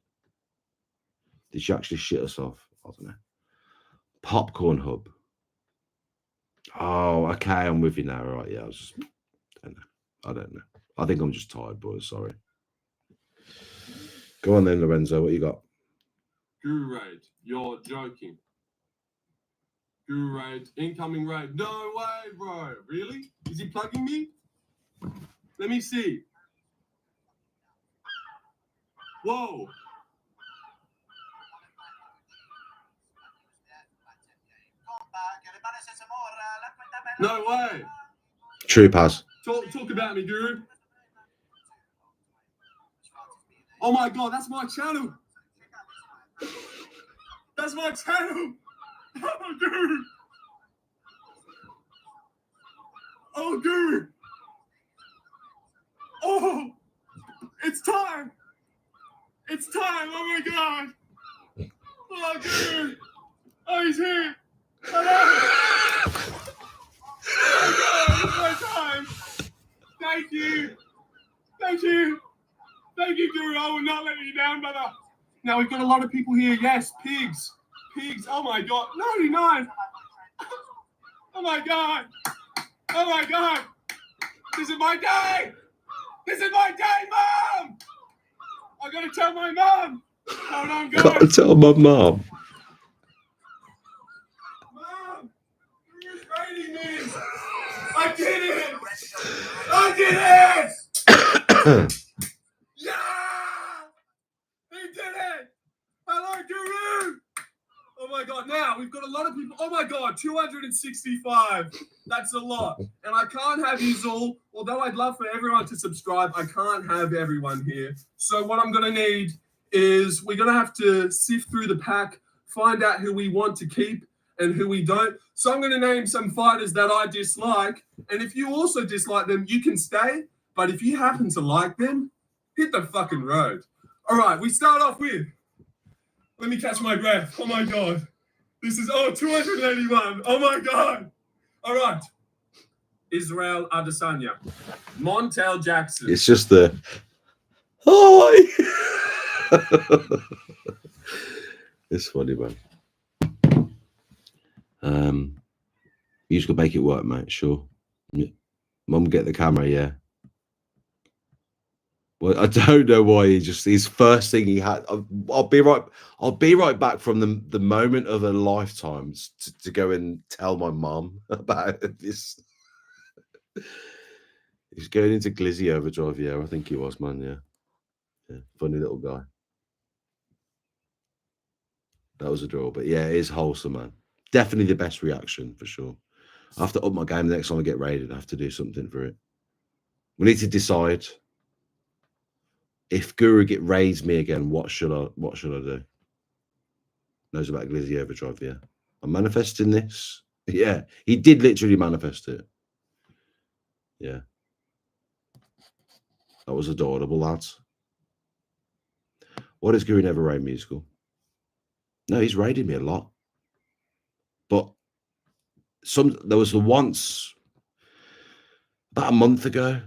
Did she actually shit herself? I don't know. Popcorn hub. Oh, okay, I'm with you now. Right, yeah, I don't know. I think I'm just tired, boys. Sorry. Go on then, Lorenzo. What you got? Guru raid. You're joking. Guru raid. Incoming raid. No way, bro. Really? Is he plugging me? Let me see. Whoa. No way. True pass. Talk about me, Guru. Oh my god, that's my channel. That's my channel. Oh, Guru. Oh, Guru. Oh, it's time. It's time. Oh my god. Oh, Guru. Oh, he's here. Oh, oh god, it's my time. Thank you. Thank you. Thank you, Guru. I will not let you down, brother. Now we've got a lot of people here. Yes, pigs. Pigs. Oh my god. 99. Oh my god. Oh my god. This is my day. This is my day, Mom. I gotta tell my mom. Hold on, guys. Gotta tell my mom. Mom, Guru's raiding me. I did it. I did it. Yeah! He did it! Hello, Guru! Oh my god, now we've got a lot of people. Oh my god, 265. That's a lot. And I can't have you all, although I'd love for everyone to subscribe, I can't have everyone here. So what I'm going to need is we're going to have to sift through the pack, find out who we want to keep, and who we don't. So I'm going to name some fighters that I dislike. And if you also dislike them, you can stay. But if you happen to like them, hit the fucking road. All right, we start off with, let me catch my breath. Oh my God. This is, 281. Oh my God. All right. Israel Adesanya. Montel Jackson. It's just the hi. It's funny, man. You just gotta make it work, mate. Sure. Mum, get the camera, yeah. Well, I don't know why his first thing he had. I'll be right back from the moment of a lifetime to go and tell my mum about this. He's going into Glizzy Overdrive, yeah. I think he was, man, yeah. Funny little guy. That was a draw, but yeah, it is wholesome, man. Definitely the best reaction for sure. I have to up my game the next time I get raided. I have to do something for it. We need to decide if Guru raids me again. What should I do? Knows about Glizzy Overdrive, yeah. I'm manifesting this. Yeah, he did literally manifest it. Yeah. That was adorable, lads. What is Guru never raid musical? No, he's raided me a lot. But there was the once about a month ago.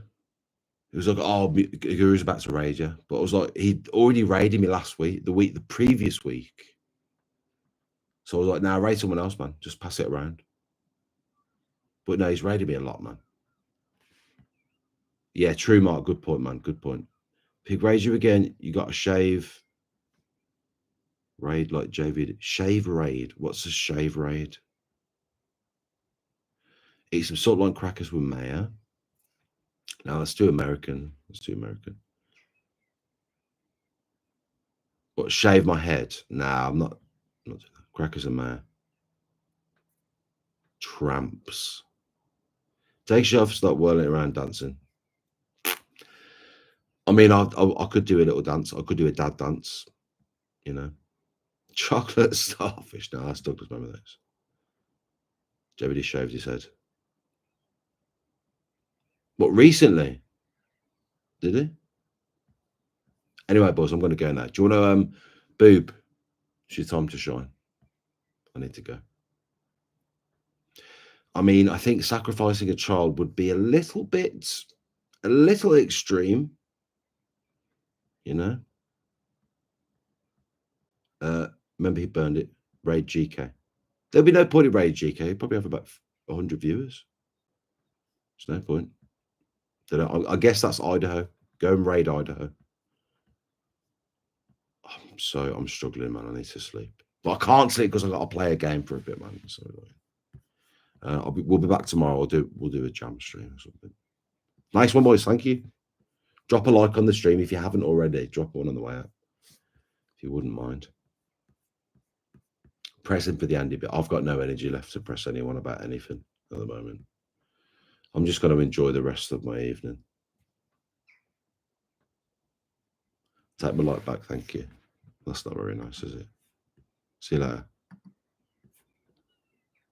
It was like, oh, Guru's about to raid you. But I was like, he'd already raided me last week, the previous week. So I was like, nah, raid someone else, man. Just pass it around. But no, he's raided me a lot, man. Yeah, true, Mark. Good point, man. Good point. Pig raid you again. You got to shave. Raid like JV. Shave raid. What's a shave raid? Eat some salt line crackers with mayo. Now let's do American. What, shave my head? Nah, I'm not doing that. Crackers and mayo. Tramps. Take you off, start whirling around dancing. I mean, I could do a little dance. I could do a dad dance, you know. Chocolate starfish. No, that's Douglas Memories. JBD shaved his head. What, recently? Did he? Anyway, boys, I'm going to go now. Do you want to, boob? It's your time to shine. I need to go. I mean, I think sacrificing a child would be a little extreme, you know. Remember he burned it. Raid GK. There'll be no point in Raid GK. He'll probably have about 100 viewers. There's no point. I guess that's Idaho. Go and raid Idaho. I'm struggling, man. I need to sleep. But I can't sleep because I've got to play a game for a bit, man. So we'll be back tomorrow. We'll do a jam stream or something. Nice one, boys. Thank you. Drop a like on the stream if you haven't already. Drop one on the way out, if you wouldn't mind. Pressing for the Andy bit. I've got no energy left to press anyone about anything at the moment. I'm just going to enjoy the rest of my evening. Take my light back, thank you. That's not very nice, is it? See you later.